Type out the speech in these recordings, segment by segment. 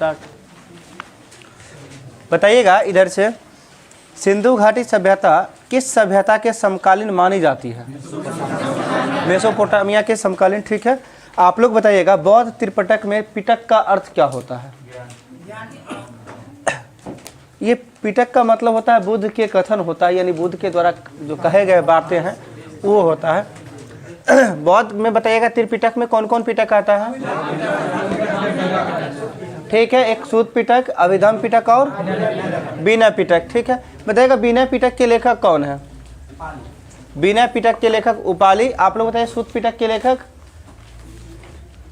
Start. बताइएगा इधर से, सिंधु घाटी सभ्यता किस सभ्यता के समकालीन मानी जाती है? मेसोपोटामिया के समकालीन। ठीक है, आप लोग बताइएगा बौद्ध त्रिपिटक में पिटक का अर्थ क्या होता है? ये पिटक का मतलब होता है बुद्ध के कथन होता है, यानी बुद्ध के द्वारा जो कहे गए बातें हैं वो होता है। बौद्ध में बताइएगा त्रिपिटक में कौन कौन पिटक आता है? ठीक है, एक सूत पिटक, अभिधम पिटक और विनय पिटक। ठीक है, बताइएगा विनय पिटक के लेखक कौन है? विनय पिटक के लेखक उपाली। आप लोग बताइए सूत पिटक के लेखक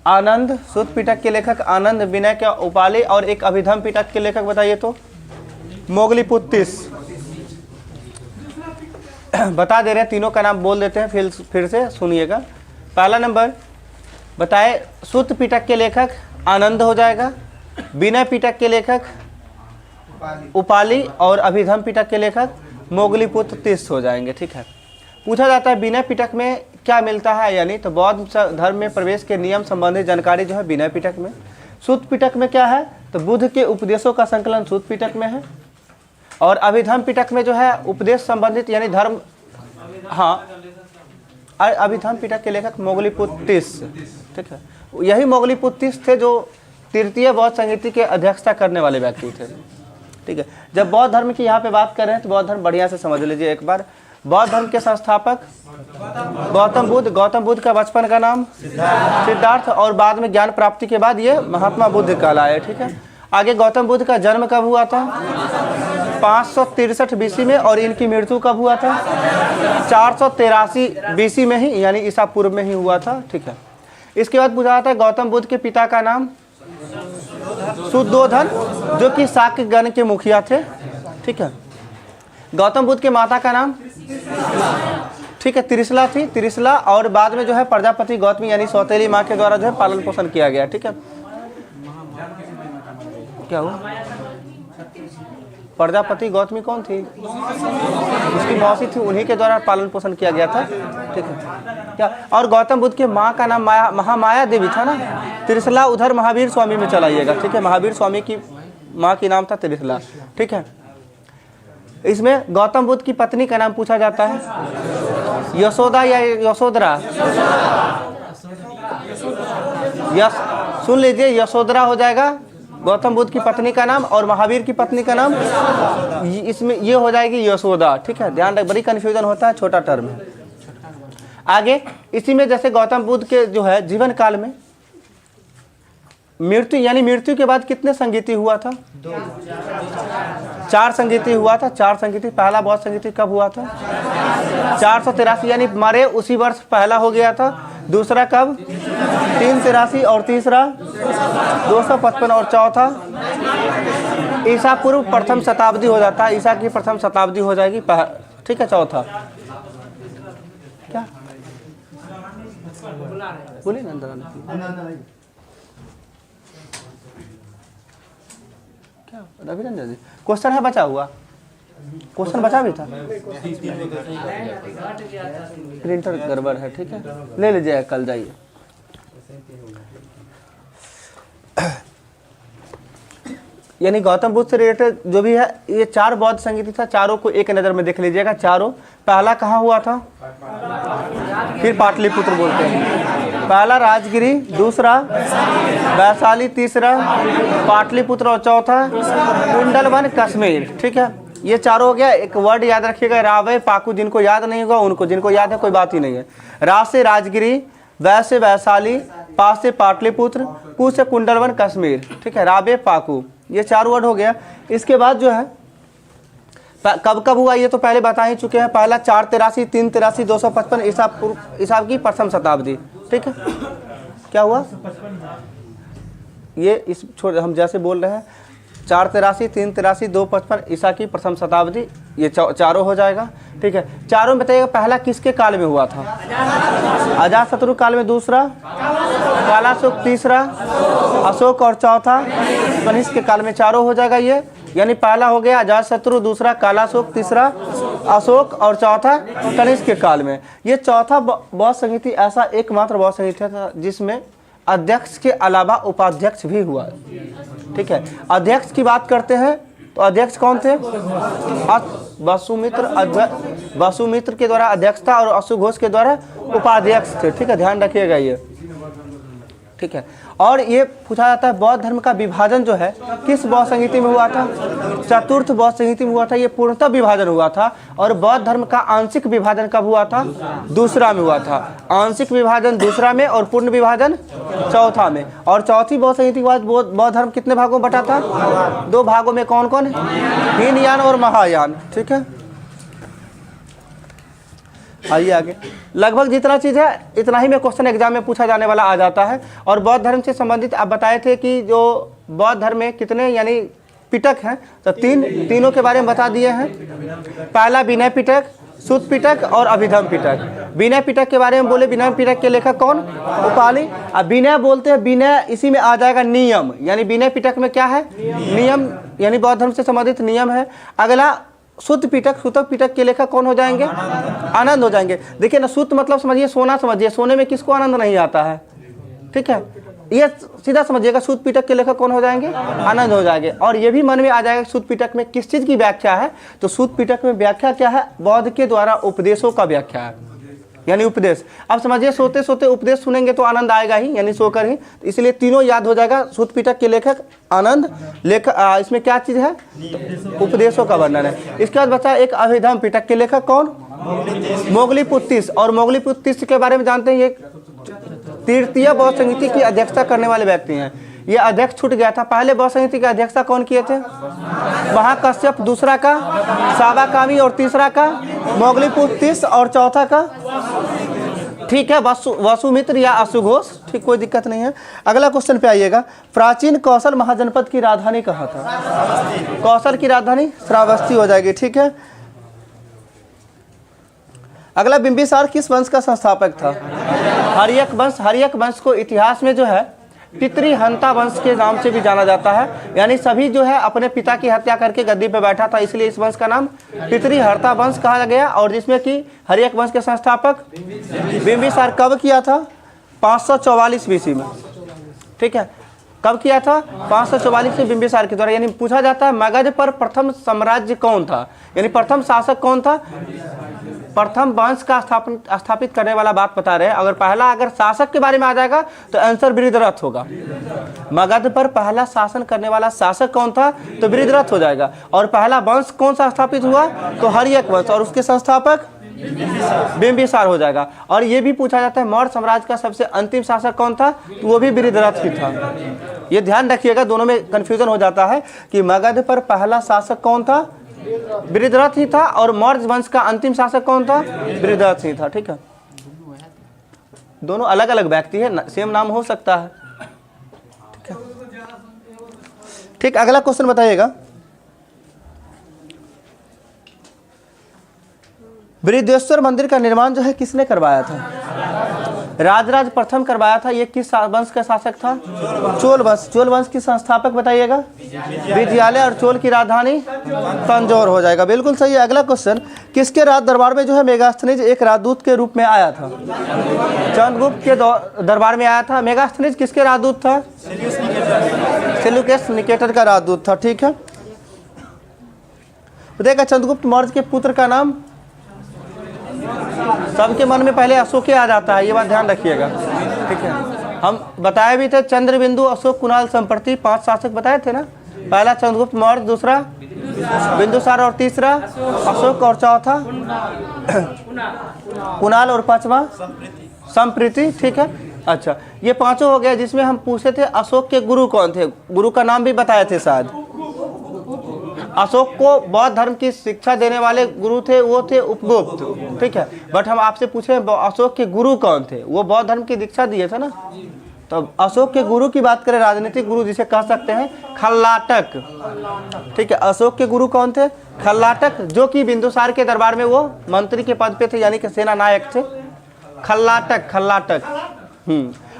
आनंद। सूत पिटक के लेखक आनंद, विनय के उपाली, और एक अभिधम पिटक के लेखक बताइए तो मोगलीपुत्तिस। बता दे रहे हैं, तीनों का नाम बोल देते हैं, फिर से सुनिएगा। पहला नंबर बताए, सूत पिटक के लेखक आनंद हो जाएगा, विनय पिटक के लेखक उपाली और अभिधम पिटक के लेखक मोगलीपुत्तिस हो जाएंगे। ठीक है, पूछा जाता है विनय पिटक में क्या मिलता है, यानी तो बौद्ध धर्म में प्रवेश के नियम संबंधी जानकारी जो है विनय पिटक में। सूत पिटक में क्या है, तो बुद्ध के उपदेशों का संकलन सूत पिटक में है, और अभिधम पिटक में जो है उपदेश संबंधित यानी धर्म, हाँ, अभिधम पिटक के लेखक मोगलीपुत्तिस। ठीक है, यही मोगलीपुत्तिस थे जो तृतीय बौद्ध संहिता के अध्यक्षता करने वाले व्यक्ति थे। ठीक है, जब बौद्ध धर्म की यहाँ पे बात कर रहे हैं तो बौद्ध धर्म बढ़िया से समझ लीजिए एक बार। बौद्ध धर्म के संस्थापक गौतम बुद्ध। गौतम बुद्ध का बचपन का नाम सिद्धार्थ, और बाद में ज्ञान प्राप्ति के बाद ये महात्मा बुद्ध कहलाए। ठीक है, आगे गौतम बुद्ध का जन्म कब हुआ था? 563 बीसी में, और इनकी मृत्यु कब हुआ था? 483 बीसी में ही, यानी ईसा पूर्व में ही हुआ था। ठीक है, इसके बाद पूछा जाता है गौतम बुद्ध के पिता का नाम शुद्धोधन, जो कि शाक्य गण के मुखिया थे। ठीक है, गौतम बुद्ध के माता का नाम, ठीक है, त्रिशला थी, त्रिशला, और बाद में जो है प्रजापति गौतमी यानी सौतेली माँ के द्वारा जो है पालन पोषण किया गया। ठीक है, क्या हुआ? प्रजापति गौतमी कौन थी? उसकी मौसी थी, उन्हीं के द्वारा पालन पोषण किया गया था। ठीक है, क्या, और गौतम बुद्ध के माँ का नाम महामाया देवी था ना। त्रिशला उधर महावीर स्वामी में चलाइएगा। ठीक है, महावीर स्वामी की माँ की नाम था त्रिशला। ठीक है, इसमें गौतम बुद्ध की पत्नी का नाम पूछा जाता है यशोदा या यशोधरा। सुन लीजिए, यशोधरा हो जाएगा गौतम बुद्ध की पत्नी का नाम, और महावीर की पत्नी का नाम इसमें ये हो जाएगी यशोदा। ठीक है, ध्यान रख, बड़ी कंफ्यूजन होता है, छोटा टर्म है। आगे इसी में जैसे गौतम बुद्ध के जो है जीवन काल में मृत्यु, यानी मृत्यु के बाद कितने संगीति हुआ था? 4 संगीति हुआ था। 4 संगीति। पहला बौद्ध संगीति कब हुआ था? 483, यानी मरे उसी वर्ष पहला हो गया था। दूसरा कब? 383, और तीसरा 255, और चौथा ईसा पूर्व प्रथम शताब्दी हो जाता है। ईसा की प्रथम शताब्दी हो जाएगी। ठीक है, चौथा क्या बोलिए ना, अंदर क्या रविरंजन जी, क्वेश्चन है बचा हुआ? क्वेश्चन बचा भी था, प्रिंटर गड़बड़ है। ठीक है, ले लीजिए, कल जाइए। यानी गौतम बुद्ध से रिलेटेड जो भी है ये 4 बौद्ध संगीति था, चारों को एक नज़र में देख लीजिएगा। चारों, पहला कहाँ हुआ था? फिर पाटलिपुत्र बोलते हैं। पहला राजगिरी, दूसरा वैशाली, तीसरा पाटलिपुत्र, और चौथा कुंडलवन कश्मीर। ठीक है, ये चारों हो गया। एक वर्ड याद रखिएगा, रावे पाकू। जिनको याद नहीं होगा उनको, जिनको याद है कोई बात ही नहीं है। रा से राजगिरी, वै से वैशाली, पा से पाटलिपुत्र, कु से कुंडलवन कश्मीर। ठीक है, रावे पाकू, ये 4 वर्ड हो गया। इसके बाद जो है कब कब हुआ ये तो पहले बता ही चुके हैं। पहला 483, 383, 255 ईसा की प्रथम शताब्दी। ठीक है, क्या हुआ ये इस हम जैसे बोल रहे हैं 483, 383, 255 ईसा की प्रथम शताब्दी, ये चारों हो जाएगा। ठीक है, चारों में बताइएगा पहला किसके काल में हुआ था? अजातशत्रु काल में। दूसरा कालाशोक, तीसरा अशोक, और चौथा कनिष्क के काल में। चारों हो जाएगा ये, यानी पहला हो गया अजातशत्रु, दूसरा कालाशोक, तीसरा अशोक, और चौथा कनिष्क के काल में। ये चौथा बौद्ध संहिता ऐसा एकमात्र बौद्ध संहिता था जिसमें अध्यक्ष के अलावा उपाध्यक्ष भी हुआ। ठीक है। अध्यक्ष की बात करते हैं तो अध्यक्ष कौन थे? वसुमित्र के द्वारा अध्यक्षता और अश्वघोष के द्वारा उपाध्यक्ष थे, ठीक है, ध्यान रखिएगा ये, ठीक है। और ये पूछा जाता है बौद्ध धर्म का विभाजन जो है किस बौद्ध संहिता में हुआ था? चतुर्थ बौद्ध संहिता में हुआ था। ये पूर्णतः विभाजन हुआ था। और बौद्ध धर्म का आंशिक विभाजन कब हुआ था? दूसरा में हुआ था। आंशिक विभाजन दूसरा में और पूर्ण विभाजन चौथा में। और चौथी बौद्ध संहिता के बाद बौद्ध धर्म कितने भागों में बटा था? 2 भागों में। कौन कौन? हीनयान और महायान, ठीक है। आइए आगे। लगभग जितना चीज़ है इतना ही में क्वेश्चन एग्जाम में पूछा जाने वाला आ जाता है। और बौद्ध धर्म से संबंधित आप बताए थे कि जो बौद्ध धर्म में कितने यानी पिटक हैं, तो तीनों के बारे में बता दिए हैं। पहला विनय पिटक, सुत्त पिटक और अभिधम पिटक। विनय पिटक के बारे में बोले, विनय पिटक के लेखक कौन? उपाली। अब विनय बोलते हैं, विनय इसी में आ जाएगा नियम, यानी विनय पिटक में क्या है? नियम, यानी बौद्ध धर्म से संबंधित नियम है। अगला सुत्त पिटक, सुतक पिटक के लेखक कौन हो जाएंगे? आनंद हो जाएंगे। देखिए ना, सुत्त मतलब समझिए सोना, समझिए सोने में किसको आनंद नहीं आता है, ठीक है, ये सीधा समझिएगा। सुत्त पिटक के लेखक कौन हो जाएंगे? आनंद हो जाएंगे। और ये भी मन में आ जाएगा सुत्त पिटक में किस चीज़ की व्याख्या है, तो सुत्त पिटक में व्याख्या क्या है? बौद्ध के द्वारा उपदेशों का व्याख्या है, यानी उपदेश। अब समझिए सोते सोते उपदेश सुनेंगे तो आनंद आएगा ही, यानी सोकर ही, इसलिए तीनों याद हो जाएगा। सुत्त पिटक के लेखक आनंद, इसमें क्या चीज़ है? तो उपदेशों का वर्णन है। इसके बाद बचा एक अभिधम पिटक के लेखक कौन? मोगलीपुत्तिस। और मोगलीपुत्तिस के बारे में जानते हैं, ये तृतीय बौद्ध संहिता की अध्यक्षता करने वाले व्यक्ति हैं। ये अध्यक्ष छूट गया था। पहले बौद्ध संहिता की अध्यक्षता कौन किए थे? महाकश्यप, दूसरा का सावाकामी और तीसरा का मोगलीपुत्तिस और चौथा का, ठीक है, वसुमित्र या अश्वघोष, ठीक, कोई दिक्कत नहीं है। अगला क्वेश्चन पे आइएगा। प्राचीन कौशल महाजनपद की राजधानी कहाँ था? कौशल की राजधानी श्रावस्ती हो जाएगी, ठीक है। अगला, बिंबिसार किस वंश का संस्थापक था? हर्यक वंश। हर्यक वंश को इतिहास में जो है पितृहंता वंश के नाम से भी जाना जाता है, यानी सभी जो है अपने पिता की हत्या करके गद्दी पर बैठा था, इसलिए इस वंश का नाम पितृहर्ता वंश कहा गया। और जिसमें कि हर्यक वंश के संस्थापक बिंबिसार कब किया था? 544 BC में, ठीक है। कब किया था? 544 में बिंबिसार के द्वारा। यानी पूछा जाता है मगध पर प्रथम साम्राज्य कौन था, यानी प्रथम शासक कौन था? प्रथम वंश का स्थापित करने वाला बात बता रहे हैं। अगर शासक के बारे में आ जाएगा तो आंसर वृद्धरथ होगा। मगध पर पहला शासन करने वाला शासक कौन था? तो वृद्धरथ हो जाएगा। और पहला वंश कौन सा स्थापित हुआ? तो हर्यक वंश, और उसके संस्थापक बिंबिसार हो जाएगा। और ये भी पूछा जाता है मौर्य साम्राज्य का सबसे अंतिम शासक कौन था? तो वो भी वृद्धरथ ही था। ये ध्यान रखिएगा, दोनों में कंफ्यूजन हो जाता है कि मगध पर पहला शासक कौन था? वृद्धरथ ही था। और मौर्य वंश का अंतिम शासक कौन था? वृद्धरथ ही था, ठीक है। दोनों अलग अलग व्यक्ति है, सेम नाम हो सकता है, ठीक है। ठीक, अगला क्वेश्चन बताइएगा। बृहदेश्वर मंदिर का निर्माण जो है किसने करवाया था? राजराज प्रथम करवाया था। ये किस वंश का शासक था? चोल वंश। चोल वंश की संस्थापक बताइएगा? विजयालय। और चोल की राजधानी तंजौर हो जाएगा, बिल्कुल सही है। अगला क्वेश्चन, किसके राज दरबार में जो है मेगास्थनीज एक राजदूत के रूप में आया था? चंद्रगुप्त के दरबार में आया था। मेगास्थनीज किसके राजदूत था? सेल्यूकस निकेटर का राजदूत था, ठीक है। देखा, चंद्रगुप्त मौर्य के पुत्र का नाम सबके मन में पहले अशोक आ जाता है, ये बात ध्यान रखिएगा, ठीक है। हम बताए भी थे चंद्रबिंदु, अशोक, कुणाल, संप्रति, 5 शासक बताए थे ना। पहला चंद्रगुप्त मौर्य, दूसरा बिंदुसार और तीसरा अशोक और चौथा कुणाल और पांचवा संप्रति, ठीक है। अच्छा, ये पांचों हो गए। जिसमें हम पूछे थे अशोक के गुरु कौन थे? गुरु का नाम भी बताए थे शायद। अशोक को बौद्ध धर्म की शिक्षा देने वाले गुरु थे, वो थे उपगुप्त, ठीक है। बट हम आपसे पूछे अशोक के गुरु कौन थे? वो बौद्ध धर्म की दीक्षा दिए थे ना। तो अशोक के गुरु की बात करें, राजनीतिक गुरु जिसे कह सकते हैं खल्लाटक, ठीक है। अशोक के गुरु कौन थे? खल्लाटक, जो कि बिंदुसार के दरबार में वो मंत्री के पद पे थे, यानी कि सेना नायक थे। खल्लाटक।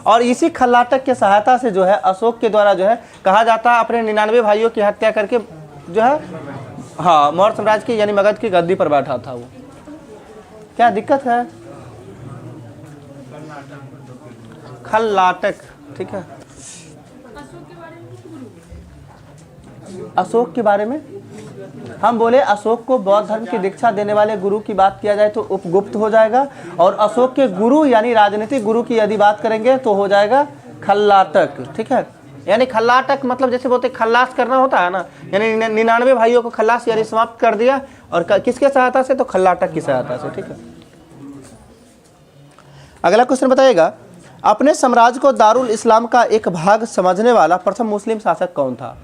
और इसी खल्लाटक के सहायता से जो है अशोक के द्वारा जो है कहा जाता है अपने 99 भाइयों की हत्या करके जो है, हाँ, मौर्य साम्राज्य की यानी मगध की गद्दी पर बैठा था वो। क्या दिक्कत है? खल्लाटक, ठीक है। अशोक के बारे में हम बोले अशोक को बौद्ध धर्म की दीक्षा देने वाले गुरु की बात किया जाए तो उपगुप्त हो जाएगा, और अशोक के गुरु यानी राजनीतिक गुरु की यदि बात करेंगे तो हो जाएगा खल्लाटक। ठीक है, यानी खल्लाटक मतलब जैसे बोलते खल्लास करना होता है ना, यानी 99 भाइयों को खल्लास यानी समाप्त कर दिया, और किसके सहायता से, तो खल्लाटक की सहायता से। ठीक है, अगला क्वेश्चन बताइएगा, अपने साम्राज्य को दारुल इस्लाम का एक भाग समझने वाला प्रथम मुस्लिम शासक कौन था?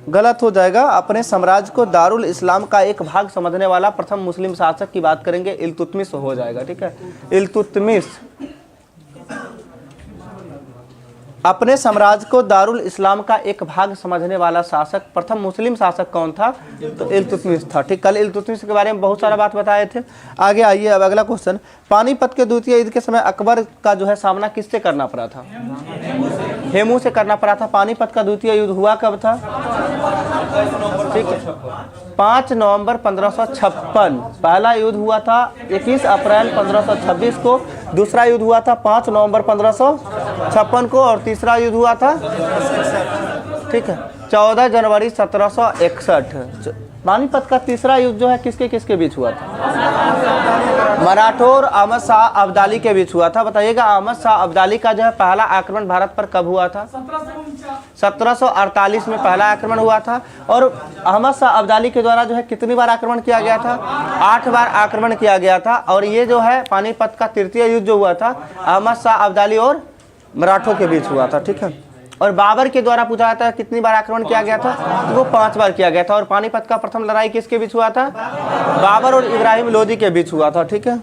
गलत हो जाएगा। अपने साम्राज्य को दारुल इस्लाम का एक भाग समझने वाला प्रथम मुस्लिम शासक की बात करेंगे, इल्तुतमिश हो जाएगा। ठीक है, इल्तुतमिश। अपने साम्राज्य को दारुल इस्लाम का एक भाग समझने वाला शासक प्रथम मुस्लिम शासक कौन था? तो इल्तुतमिश था। ठीक, कल इल्तुतमिश के बारे में बहुत सारा बात बताए थे। आगे आइए, अब अगला क्वेश्चन, पानीपत के द्वितीय युद्ध के समय अकबर का जो है सामना किससे करना पड़ा था? हेमू से करना पड़ा था। पानीपत का द्वितीय युद्ध हुआ कब था? ठीक है, 5 नवंबर 1556 पहला युद्ध हुआ था। 21 अप्रैल 1526 को दूसरा युद्ध हुआ था, 5 नवंबर 1556 को, और तीसरा युद्ध हुआ था, ठीक है, 14 जनवरी 1761। पानीपत का तीसरा युद्ध जो है किसके किसके बीच हुआ था? मराठों और अहमद शाह अब्दाली के बीच हुआ था। बताइएगा, अहमद शाह अब्दाली का जो है पहला आक्रमण भारत पर कब हुआ था? 1748 में पहला आक्रमण हुआ था। और अहमद शाह अब्दाली के द्वारा जो है कितनी बार आक्रमण किया गया था? 8 बार आक्रमण किया गया था। और ये जो है पानीपत का तृतीय युद्ध जो हुआ था अहमद शाह अब्दाली और मराठों के बीच हुआ था। ठीक है, और बाबर के द्वारा पूछा जाता है कितनी बार आक्रमण किया गया था? तो वो 5 बार किया गया था। और पानीपत का प्रथम लड़ाई किसके बीच हुआ था? बाबर और इब्राहिम लोदी के बीच हुआ था। ठीक है,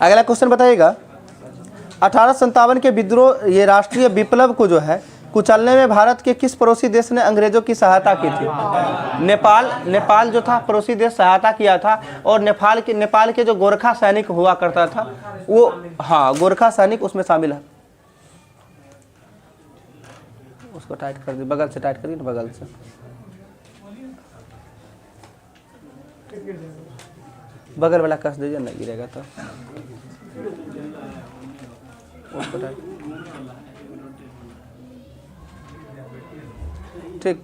अगला क्वेश्चन बताइएगा, 1857 के विद्रोह ये राष्ट्रीय विप्लव को जो है कुचलने में भारत के किस पड़ोसी देश ने अंग्रेजों की सहायता की थी? नेपाल जो था पड़ोसी देश सहायता किया था। और नेपाल के जो गोरखा सैनिक हुआ करता था वो, हाँ, गोरखा सैनिक उसमें शामिल है। उसको टाइट कर दी, बगल से टाइट करिए ना, बगल से, बगल वाला कस दीजिए ना, गिरेगा तो उसको टाइट। ठीक,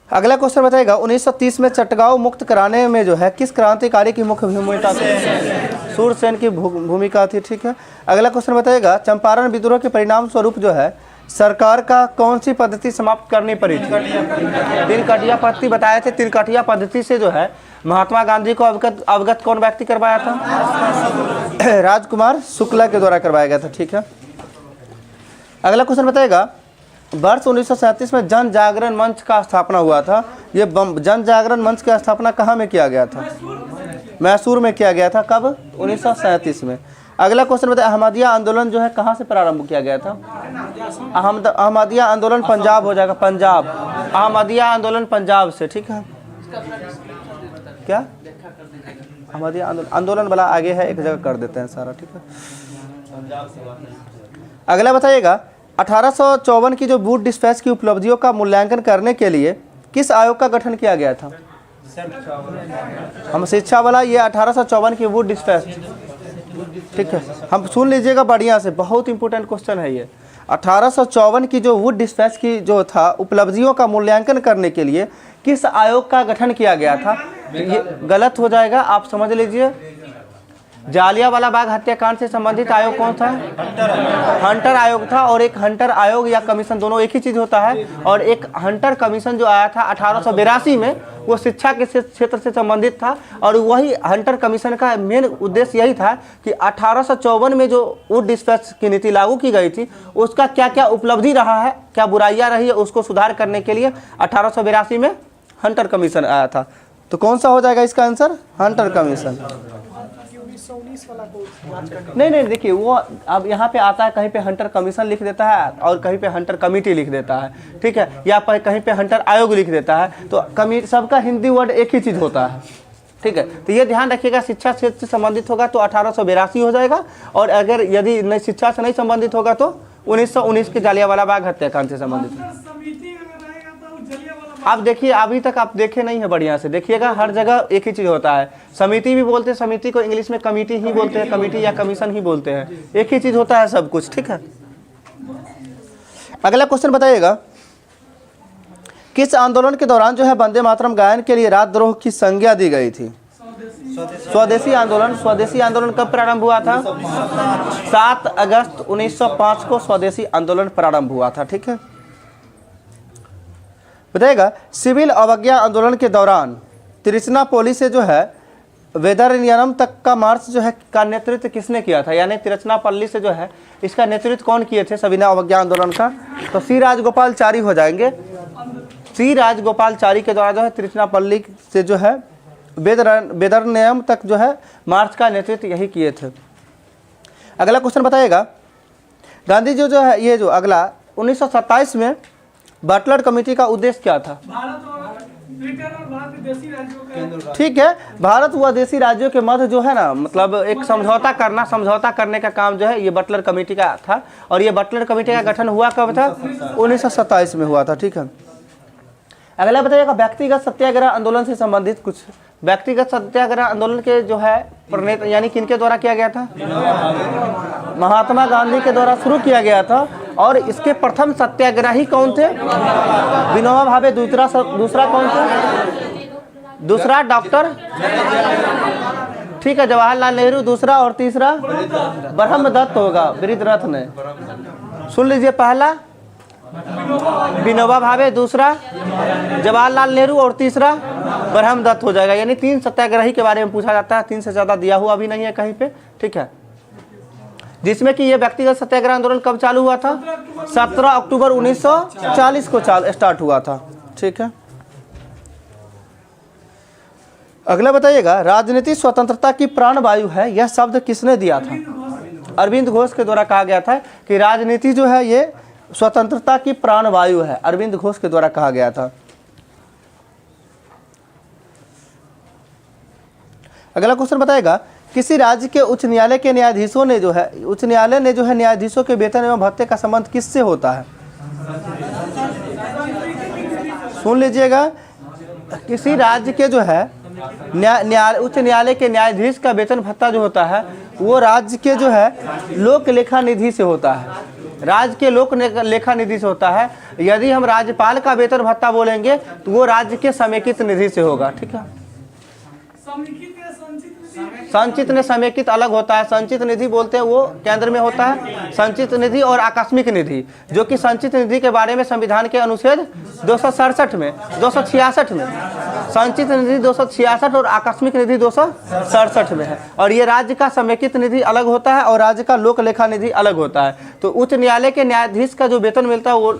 अगला क्वेश्चन बताएगा, 1930 में चटगांव मुक्त कराने में जो है किस क्रांतिकारी की मुख्य भूमिका थी? सूरसेन की भूमिका थी। ठीक है, अगला क्वेश्चन बताएगा, चंपारण विद्रोह के परिणाम स्वरूप जो है सरकार का कौन सी पद्धति समाप्त करनी पड़ी थी? तिनकटिया पद्धति बताए थे। तिनकटिया पद्धति से जो है महात्मा गांधी को अवगत कौन व्यक्ति करवाया था? राजकुमार शुक्ला के द्वारा करवाया गया था। ठीक है, अगला क्वेश्चन बताएगा, वर्ष 1937 में जन जागरण मंच का स्थापना हुआ था। ये जन जागरण मंच की स्थापना कहाँ में किया गया था? मैसूर में किया गया था। कब? 1937 में। अगला क्वेश्चन बताए, अहमदिया आंदोलन जो है कहाँ से प्रारंभ किया गया था? अहमदिया आंदोलन पंजाब हो जाएगा, पंजाब। अहमदिया आंदोलन पंजाब से। ठीक है, क्या अहमदिया आंदोलन वाला आगे है, एक जगह कर देते हैं सारा। ठीक है, अगला बताइएगा, 1854 की जो वुड डिस्पैच की उपलब्धियों का मूल्यांकन करने के लिए किस आयोग का गठन किया गया था? हम शिक्षा वाला, ये 1854 की वुड डिस्पैच। ठीक है, हम सुन लीजिएगा बढ़िया से, बहुत इंपॉर्टेंट क्वेश्चन है ये। 1854 की जो वुड डिस्पैच की जो था उपलब्धियों का मूल्यांकन करने के लिए किस आयोग का गठन किया गया था? ये गलत हो जाएगा, आप समझ लीजिए। जालियांवाला बाग हत्याकांड से संबंधित आयोग कौन था? हंटर आयोग था। और एक हंटर आयोग या कमीशन दोनों एक ही चीज होता है। और एक हंटर कमीशन जो आया था 1882 में, वो शिक्षा के क्षेत्र से संबंधित था। और वही हंटर कमीशन का मेन उद्देश्य यही था कि 1854 में जो वुड डिस्पैच की नीति लागू की गई थी उसका क्या क्या उपलब्धि रहा है, क्या बुराइयां रही है, उसको सुधार करने के लिए 1882 में हंटर कमीशन आया था। तो कौन सा हो जाएगा इसका आंसर? Hunter commission. नहीं, देखिए वो अब यहाँ पे आता है, कहीं पे हंटर कमीशन लिख देता है और कहीं पे हंटर कमेटी लिख देता है। ठीक है, या कहीं पे हंटर आयोग लिख देता है। तो सबका हिंदी वर्ड एक ही चीज होता है। ठीक है, तो ये ध्यान रखिएगा, शिक्षा क्षेत्र से संबंधित होगा तो 1882 हो जाएगा। और अगर यदि शिक्षा से नहीं संबंधित होगा तो 1919 के जालियांवाला बाग हत्याकांड से संबंधित। आप देखिए, अभी तक आप देखे नहीं है बढ़िया से, देखिएगा हर जगह एक ही चीज़ होता है। समिति भी बोलते हैं, समिति को इंग्लिश में कमेटी ही बोलते हैं, कमेटी या कमीशन ही बोलते हैं, एक ही चीज़ होता है सब कुछ, ठीक है। अगला क्वेश्चन बताइएगा, किस आंदोलन के दौरान जो है वंदे मातरम गायन के लिए राजद्रोह की संज्ञा दी गई थी? स्वदेशी आंदोलन। स्वदेशी आंदोलन कब प्रारंभ हुआ था? 7 अगस्त 1905 को स्वदेशी आंदोलन प्रारंभ हुआ था, ठीक है। बताइएगा, सिविल अवज्ञा आंदोलन के दौरान तिरुचिरापल्ली से जो है वेदारण्यम तक का मार्च जो है का नेतृत्व किसने किया था? यानी तिरुचिरापल्ली से जो है इसका नेतृत्व कौन किए थे सविनय अवज्ञा आंदोलन का? तो सी राजगोपालचारी हो जाएंगे। सी राजगोपालचारी के द्वारा जो है तिरुचिरापल्ली से जो है वेदारण्यम तक जो है मार्च का नेतृत्व यही किए थे। अगला क्वेश्चन बताइएगा, गांधी जी जो है ये जो अगला 1927 में बटलर कमेटी का उद्देश्य क्या था? ठीक है, भारत व देशी राज्यों के मध्य जो है ना, मतलब एक समझौता करने का काम जो है ये बटलर कमेटी का था। और ये बटलर कमेटी का गठन हुआ कब था? 1927 में हुआ था, ठीक है। अगला बताइएगा, व्यक्तिगत सत्याग्रह आंदोलन से संबंधित कुछ। व्यक्तिगत सत्याग्रह आंदोलन के जो है प्रणेता यानी किनके द्वारा किया गया था? महात्मा गांधी के द्वारा शुरू किया गया था। और इसके प्रथम सत्याग्रही कौन थे? विनोबा भावे। दूसरा कौन थे? दूसरा डॉक्टर, ठीक है, जवाहरलाल नेहरू दूसरा, और तीसरा ब्रह्मदत्त होगा, वृद्धरथ ने। सुन लीजिए, पहला विनोबा भावे, दूसरा जवाहरलाल नेहरू और तीसरा ब्रह्मदत्त हो जाएगा। यानी 3 सत्याग्रही के बारे में पूछा जाता है, 3 से ज़्यादा दिया हुआ भी नहीं है कहीं पे, ठीक है। जिसमें कि ये व्यक्तिगत सत्याग्रह आंदोलन कब चालू हुआ था? 17 अक्टूबर 1940 को स्टार्ट हुआ था, ठीक है। अगला बताइएगा, राजनीति स्वतंत्रता की प्राणवायु है, यह शब्द किसने दिया था? अरविंद घोष के द्वारा कहा गया था कि राजनीति जो है ये स्वतंत्रता की प्राणवायु है, अरविंद घोष के द्वारा कहा गया था। अगला क्वेश्चन बताएगा, किसी राज्य के उच्च न्यायालय के न्यायाधीशों ने जो है न्यायाधीशों के वेतन एवं भत्ते का संबंध किससे होता है? सुन लीजिएगा, किसी राज्य के जो है उच्च न्यायालय के न्यायाधीश का वेतन भत्ता जो होता है वो राज्य के जो है लोक लेखा निधि से होता है। राज्य के लोक लेखा निधि से होता है। यदि हम राज्यपाल का वेतन भत्ता बोलेंगे तो वो राज्य के समेकित निधि से होगा, ठीक है। संचित ने समेकित अलग होता है। संचित निधि बोलते हैं वो केंद्र में होता है, संचित निधि और आकस्मिक निधि, जो कि संचित निधि के बारे में संविधान के अनुच्छेद 266 में 266 में संचित निधि 266 और आकस्मिक निधि 267 में है। और ये राज्य का समेकित निधि अलग होता है और राज्य का लोक लेखा निधि अलग होता है। तो उच्च न्यायालय के न्यायाधीश का जो वेतन मिलता है वो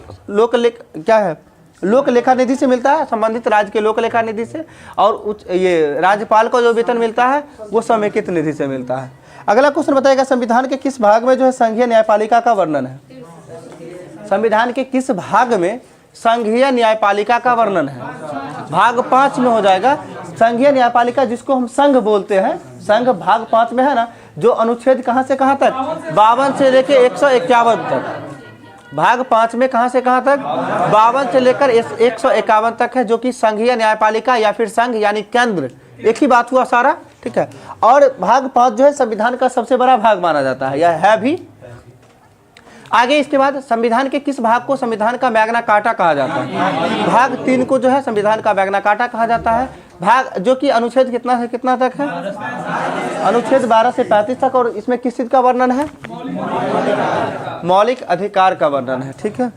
लोक लेखा निधि से मिलता है, संबंधित राज्य के लोक लेखा निधि से। और ये राज्यपाल को जो वेतन मिलता है वो समेकित निधि से मिलता है। अगला क्वेश्चन बताएगा, संविधान के किस भाग में जो है संघीय न्यायपालिका का वर्णन है? संविधान के किस भाग में संघीय न्यायपालिका का वर्णन है? भाग 5 में हो जाएगा। संघीय न्यायपालिका जिसको हम संघ बोलते हैं, संघ भाग 5 में है ना, जो अनुच्छेद कहाँ से कहाँ तक? 52 से लेकर 151 तक। भाग 5 में कहाँ से कहाँ तक? 52 से लेकर 151 तक है, जो कि संघीय न्यायपालिका या फिर संघ यानी केंद्र, एक ही बात हुआ सारा, ठीक है। और भाग 5 जो है संविधान का सबसे बड़ा भाग माना जाता है, यह है भी। आगे इसके बाद संविधान के किस भाग को संविधान का मैग्ना कार्टा कहा जाता है? भाग 3 को जो है संविधान का मैग्ना कार्टा कहा जाता है। भाग जो कि अनुच्छेद कितना से कितना तक है? अनुच्छेद 12 से 35 तक। और इसमें किस चीज का वर्णन है? मौलिक अधिकार का वर्णन है, ठीक है।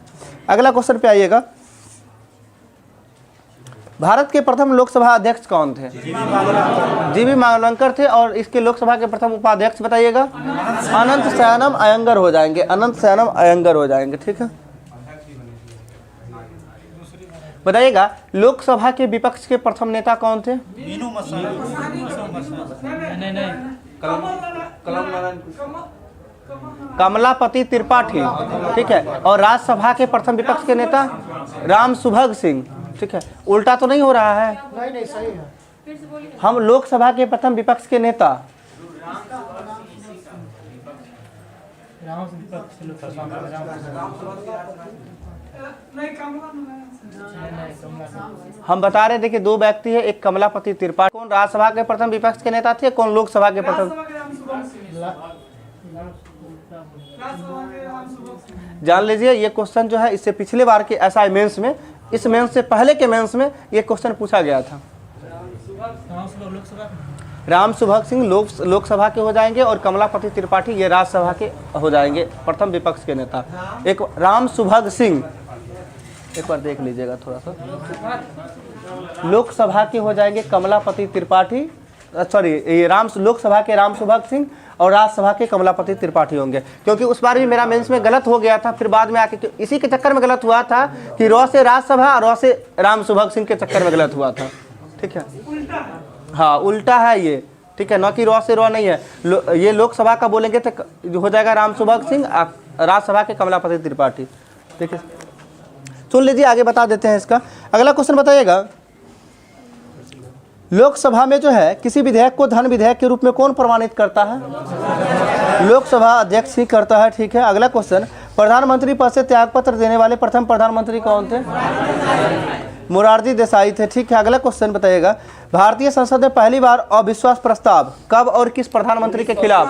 अगला क्वेश्चन पे आइएगा, भारत के प्रथम लोकसभा अध्यक्ष कौन थे? जीवी मावलंकर थे। और इसके लोकसभा के प्रथम उपाध्यक्ष बताइएगा? अनंत शयनम अयंगर हो जाएंगे, अनंत शयनम अयंगर हो जाएंगे, ठीक है। बताइएगा, लोकसभा के विपक्ष के प्रथम नेता कौन थे? कमलापति त्रिपाठी, ठीक है। और राज्यसभा के प्रथम विपक्ष के नेता राम सुभग सिंह, ठीक है। उल्टा तो नहीं हो रहा है? नहीं, सही है। हम लोकसभा के प्रथम विपक्ष के नेता हम बता रहे थे कि दो व्यक्ति है, एक कमलापति त्रिपाठी। कौन राज्यसभा के प्रथम विपक्ष के नेता थे, कौन लोकसभा के प्रथम? जान लीजिए ये क्वेश्चन जो है इससे पिछले बार के एसआई मेंस में, इस मेंस से पहले के मेंस में ये क्वेश्चन पूछा गया था। राम सुभग सिंह लोकसभा के हो जाएंगे और कमलापति त्रिपाठी ये राज्यसभा के हो जाएंगे, प्रथम विपक्ष के नेता। एक राम सुभग सिंह, एक बार देख लीजिएगा थोड़ा सा, लोकसभा के हो जाएंगे कमलापति त्रिपाठी, सॉरी ये लोकसभा के राम सुभग सिंह और राज्यसभा के कमलापति त्रिपाठी होंगे। क्योंकि उस बार भी मेरा मेंस में गलत हो गया था, फिर बाद में आके इसी के चक्कर में गलत हुआ था कि रॉ से राज्यसभा और रॉ से राम सुभग सिंह के चक्कर में गलत हुआ था। ठीक है, हाँ उल्टा है ये, ठीक है, न कि रॉ से रॉ नहीं है। ये लोकसभा का बोलेंगे तो हो जाएगा राम सुभग सिंह, राज्यसभा के कमलापति त्रिपाठी। ठीक है, सुन लीजिए आगे बता देते हैं इसका। अगला क्वेश्चन बताइएगा, लोकसभा में जो है किसी विधेयक को धन विधेयक के रूप में कौन प्रमाणित करता है? लोकसभा अध्यक्ष ही करता है। ठीक है, अगला क्वेश्चन, प्रधानमंत्री पद से त्यागपत्र देने वाले प्रथम प्रधानमंत्री कौन थे? मोरारजी देसाई थे। ठीक है, अगला क्वेश्चन बताइएगा, भारतीय संसद में पहली बार अविश्वास प्रस्ताव कब और किस प्रधानमंत्री के खिलाफ?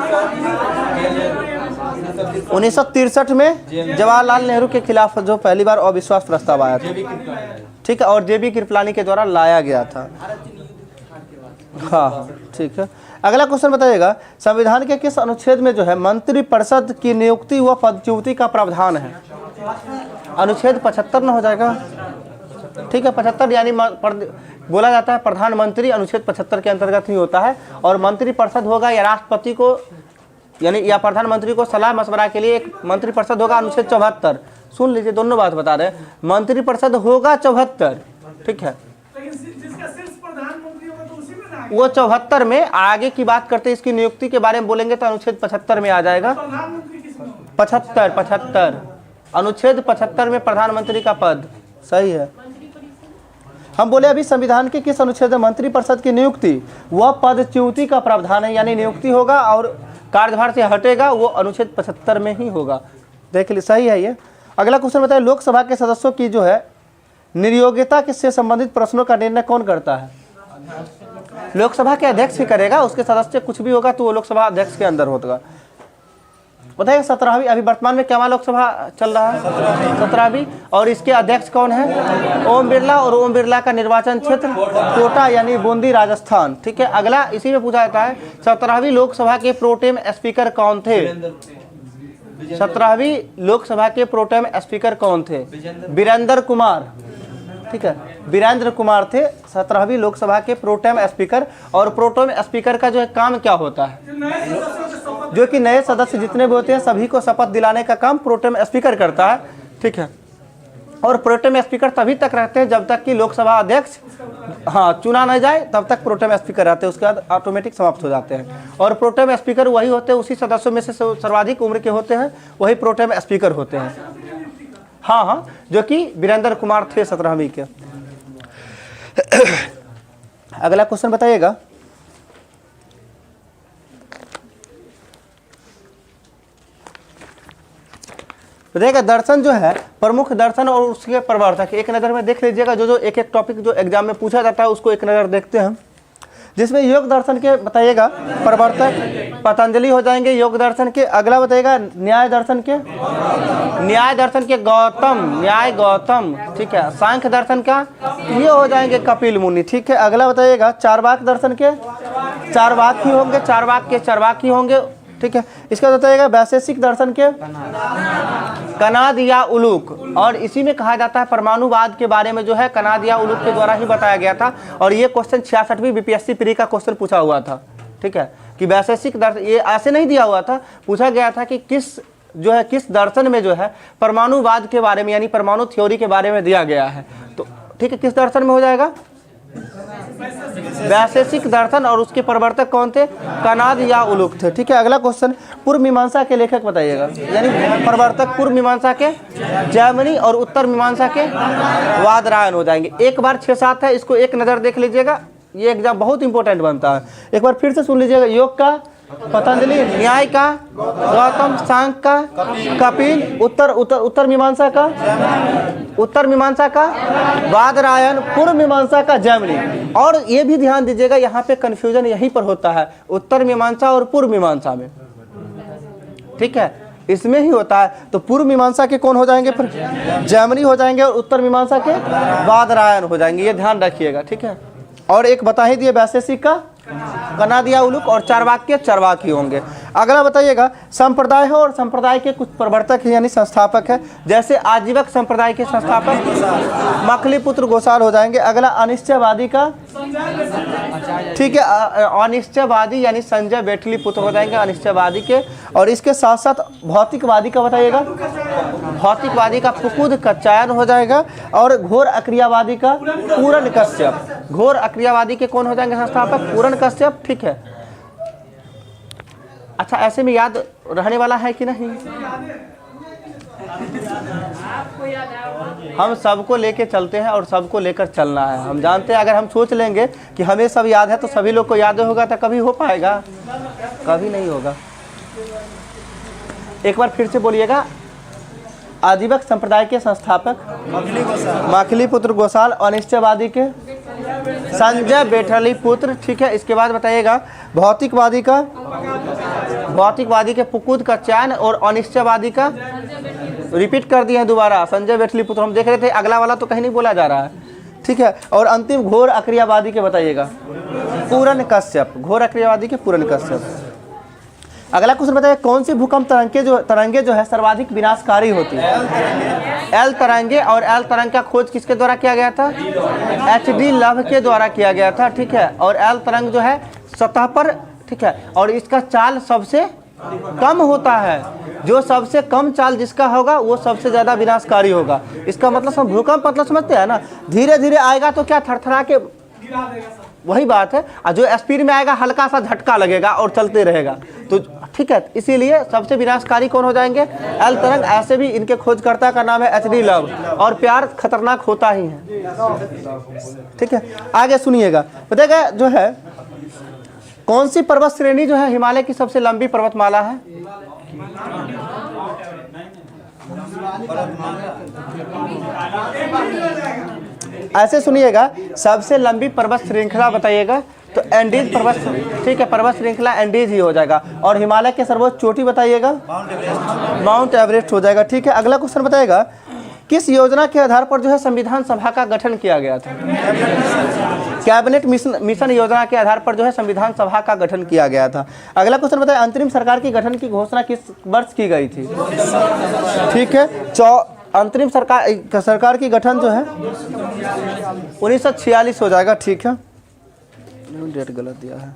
1963 में जवाहरलाल नेहरू के खिलाफ जो पहली बार अविश्वास प्रस्ताव आया था। ठीक है, और जेबी कृपलानी के द्वारा लाया गया था। हाँ ठीक है, अगला क्वेश्चन बताइएगा, संविधान के किस अनुच्छेद में जो है मंत्रिपरिषद की नियुक्ति व पदच्युति का प्रावधान है? अनुच्छेद 75 न हो जाएगा? ठीक है, 75 यानी बोला जाता है प्रधानमंत्री अनुच्छेद 75 के अंतर्गत ही होता है, और मंत्रिपरिषद होगा या राष्ट्रपति को यानी या प्रधानमंत्री को सलाह मशवरा के लिए एक मंत्रिपरिषद होगा, अनुच्छेद 74। सुन लीजिए, दोनों बात बता रहे हैं, मंत्रिपरिषद होगा 74। ठीक है, वो 74 में आगे की बात करते इसकी नियुक्ति के बारे में बोलेंगे तो अनुच्छेद 75 में आ जाएगा। 75 अनुच्छेद 75 में प्रधानमंत्री का पद सही है। हम बोले अभी संविधान के किस अनुच्छेद में मंत्रिपरिषद की नियुक्ति वह पदच्युति का प्रावधान है, यानी नियुक्ति होगा और कार्यभार से हटेगा, वो अनुच्छेद 75 में ही होगा। देख लीजिए सही है ये। अगला क्वेश्चन बताइए, लोकसभा के सदस्यों की जो है निर्योग्यता से संबंधित प्रश्नों का निर्णय कौन करता है? लोकसभा के अध्यक्ष ही करेगा, उसके सदस्य कुछ भी होगा तो वो लोकसभा अध्यक्ष के अंदर होगा। बताइए 17वीं अभी वर्तमान में क्या लोकसभा चल रहा है? 17वीं, और इसके अध्यक्ष कौन है? ओम बिरला, और ओम बिरला का निर्वाचन क्षेत्र कोटा यानी बूंदी राजस्थान। ठीक है, अगला इसी में पूछा जाता है 17वीं लोकसभा के प्रोटेम स्पीकर कौन थे? 17वीं लोकसभा के प्रोटेम स्पीकर कौन थे? वीरेंद्र कुमार। ठीक है, वीरेंद्र कुमार थे 17वीं लोकसभा के प्रोटेम स्पीकर। और प्रोटेम स्पीकर का जो है काम क्या होता है? जो कि नए सदस्य जितने भी होते हैं सभी को शपथ दिलाने का काम प्रोटेम स्पीकर करता है। ठीक है, और प्रोटेम स्पीकर तभी तक रहते हैं जब तक कि लोकसभा अध्यक्ष चुना न जाए, तब तक प्रोटेम स्पीकर रहते हैं, उसके बाद ऑटोमेटिक समाप्त हो जाते हैं। और प्रोटेम स्पीकर वही होते हैं, उसी सदस्यों में से सर्वाधिक उम्र के होते हैं, वही प्रोटेम स्पीकर होते हैं। हाँ, जो कि वीरेंद्र कुमार थे 17वीं के। अगला क्वेश्चन बताइएगा, देखिएगा दर्शन जो है प्रमुख दर्शन और उसके प्रवर्तक, एक नज़र में देख लीजिएगा। जो एक एक टॉपिक जो एग्जाम में पूछा जाता है उसको एक नज़र देखते हैं। जिसमें योग दर्शन के बताइएगा प्रवर्तक पतंजलि हो जाएंगे योग दर्शन के। अगला बताइएगा न्याय दर्शन के गौतम, न्याय गौतम। ठीक है, सांख्य दर्शन का ये हो जाएंगे कपिल मुनि। ठीक है, अगला बताइएगा चारवाक दर्शन के चारवाक ही होंगे। ठीक है, इसका बताइएगा वैशेषिक दर्शन के कनाद या उलूक। और इसी में कहा जाता है परमाणुवाद के बारे में जो है कनाद या उलूक के द्वारा ही बताया गया था। और ये क्वेश्चन 66वीं बीपीएससी प्री का क्वेश्चन पूछा हुआ था। ठीक है, कि वैशेषिक दर्शन ये ऐसे नहीं दिया हुआ था, पूछा गया था कि किस दर्शन में जो है परमाणुवाद के बारे में यानी परमाणु थ्योरी के बारे में दिया गया है। तो ठीक है, किस दर्शन में हो जाएगा? वैशेषिक दर्शन। और उसके प्रवर्तक कौन थे? कनाद या उलूक थे। ठीक है, अगला क्वेश्चन पूर्व मीमांसा के लेखक बताइएगा, यानी प्रवर्तक पूर्व मीमांसा के जैमिनी और उत्तर मीमांसा के वादरायण हो जाएंगे। एक बार 6-7 है, इसको एक नज़र देख लीजिएगा, ये एग्जाम बहुत इंपॉर्टेंट बनता है। एक बार फिर से सुन लीजिएगा, योग का पतंजलि, न्याय का गौतम, सांख्य का कपिल, उत्तर मीमांसा का बादरायण, पूर्व मीमांसा का जैमिनी। और ये भी ध्यान दीजिएगा, यहाँ पे कंफ्यूजन यहीं पर होता है, उत्तर मीमांसा और पूर्व मीमांसा में, ठीक है, इसमें ही होता है। तो पूर्व मीमांसा के कौन हो जाएंगे फिर? जैमिनी हो जाएंगे, और उत्तर मीमांसा के बादरायण हो जाएंगे, ये ध्यान रखिएगा, ठीक है। और एक बता ही दिए वैशेषिक का कनादिया उलूक, और चार्वाकी होंगे। अगला बताइएगा, संप्रदाय है और संप्रदाय के कुछ प्रवर्तक है यानी संस्थापक है। जैसे आजीवक संप्रदाय के संस्थापक मखलीपुत्र गोसाल हो जाएंगे। अगला अनिश्चयवादी का, ठीक है, अनिश्चयवादी यानी संजय बेटली पुत्र हो जाएंगे अनिश्चयवादी के। और इसके साथ साथ भौतिकवादी का बताइएगा, भौतिकवादी का फुकुद कच्चायन हो जाएगा। और घोर अक्रियावादी का पूरन कश्यप, घोर अक्रियावादी के कौन हो जाएंगे संस्थापक? पूरन कश्यप, ठीक है। अच्छा, ऐसे में याद रहने वाला है कि नहीं? हम सबको लेके चलते हैं और सबको लेकर चलना है। हम जानते हैं अगर हम सोच लेंगे कि हमें सब याद है तो सभी लोग को याद होगा, तो कभी हो पाएगा? कभी नहीं होगा। एक बार फिर से बोलिएगा, आजीवक संप्रदाय के संस्थापक मखलीपुत्र गोसाल, अनिश्चयवादी के संजय बेटली पुत्र, ठीक है। इसके बाद बताइएगा भौतिकवादी के फुकुद का चयन, और अनिश्चयवादी का रिपीट कर दिए हैं दोबारा, संजय बेटली पुत्र हम देख रहे थे, अगला वाला तो कहीं नहीं बोला जा रहा है, ठीक है। और अंतिम घोर अक्रियावादी के बताइएगा पूरन कश्यप, घोर अक्रियावादी के पूरन कश्यप। अगला क्वेश्चन बताइए, कौन सी भूकंप तरंगे जो है सर्वाधिक विनाशकारी होती है? एल तरंगे। और एल तरंग का खोज किसके द्वारा किया गया था? HD लव के द्वारा किया गया था, ठीक है। और एल तरंग जो है सतह पर, ठीक है, और इसका चाल सबसे कम होता है। जो सबसे कम चाल जिसका होगा वो सबसे ज्यादा विनाशकारी होगा। इसका मतलब भूकंप मतलब समझते हैं ना, धीरे धीरे आएगा तो क्या थरथरा के, वही बात है। और जो स्पीड में आएगा हल्का सा झटका लगेगा और चलते रहेगा, तो ठीक है। इसीलिए सबसे विनाशकारी कौन हो जाएंगे? एल तरंग। ऐसे भी इनके खोजकर्ता का नाम है HD लव, और प्यार खतरनाक होता ही है, ठीक है। आगे सुनिएगा, बताइएगा जो है कौन सी पर्वत श्रेणी जो है हिमालय की सबसे लंबी पर्वतमाला है? ऐसे सुनिएगा, सबसे लंबी पर्वत श्रृंखला बताइएगा, तो एंडीज पर्वत, ठीक है, पर्वत श्रृंखला एंडीज ही हो जाएगा। और हिमालय के सर्वोच्च चोटी बताइएगा, माउंट एवरेस्ट हो जाएगा, ठीक है। अगला क्वेश्चन बताइएगा, किस योजना के आधार पर जो है संविधान सभा का गठन किया गया था? कैबिनेट मिशन योजना के आधार पर जो है संविधान सभा का गठन किया गया था। अगला क्वेश्चन बताइए, अंतरिम सरकार की गठन की घोषणा किस वर्ष की गई थी? ठीक है, अंतरिम सरकार की गठन जो है 1946 हो जाएगा, ठीक है। डेट गलत दिया है।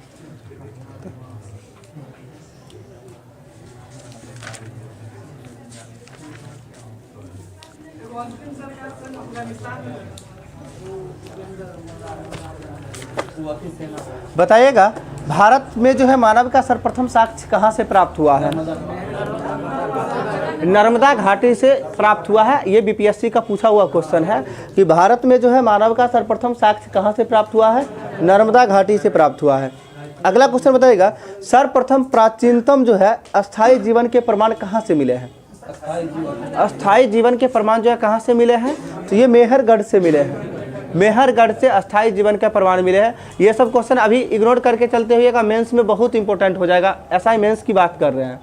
बताइएगा, भारत में जो है मानव का सर्वप्रथम साक्ष्य कहाँ से प्राप्त हुआ है? नर्मदा घाटी से प्राप्त हुआ है। ये BPSC का पूछा हुआ क्वेश्चन है कि भारत में जो है मानव का सर्वप्रथम साक्ष्य कहाँ से प्राप्त हुआ है? नर्मदा घाटी से प्राप्त हुआ है। अगला क्वेश्चन बताइएगा, सर्वप्रथम प्राचीनतम जो है अस्थायी जीवन के प्रमाण कहाँ से मिले हैं? अस्थायी जीवन के प्रमाण जो है कहाँ से मिले हैं? तो ये मेहरगढ़ से मिले हैं। मेहरगढ़ से अस्थायी जीवन के प्रमाण मिले हैं। ये सब क्वेश्चन अभी इग्नोर करके चलते हुए मेंस में बहुत इंपॉर्टेंट हो जाएगा। SI मेंस की बात कर रहे हैं,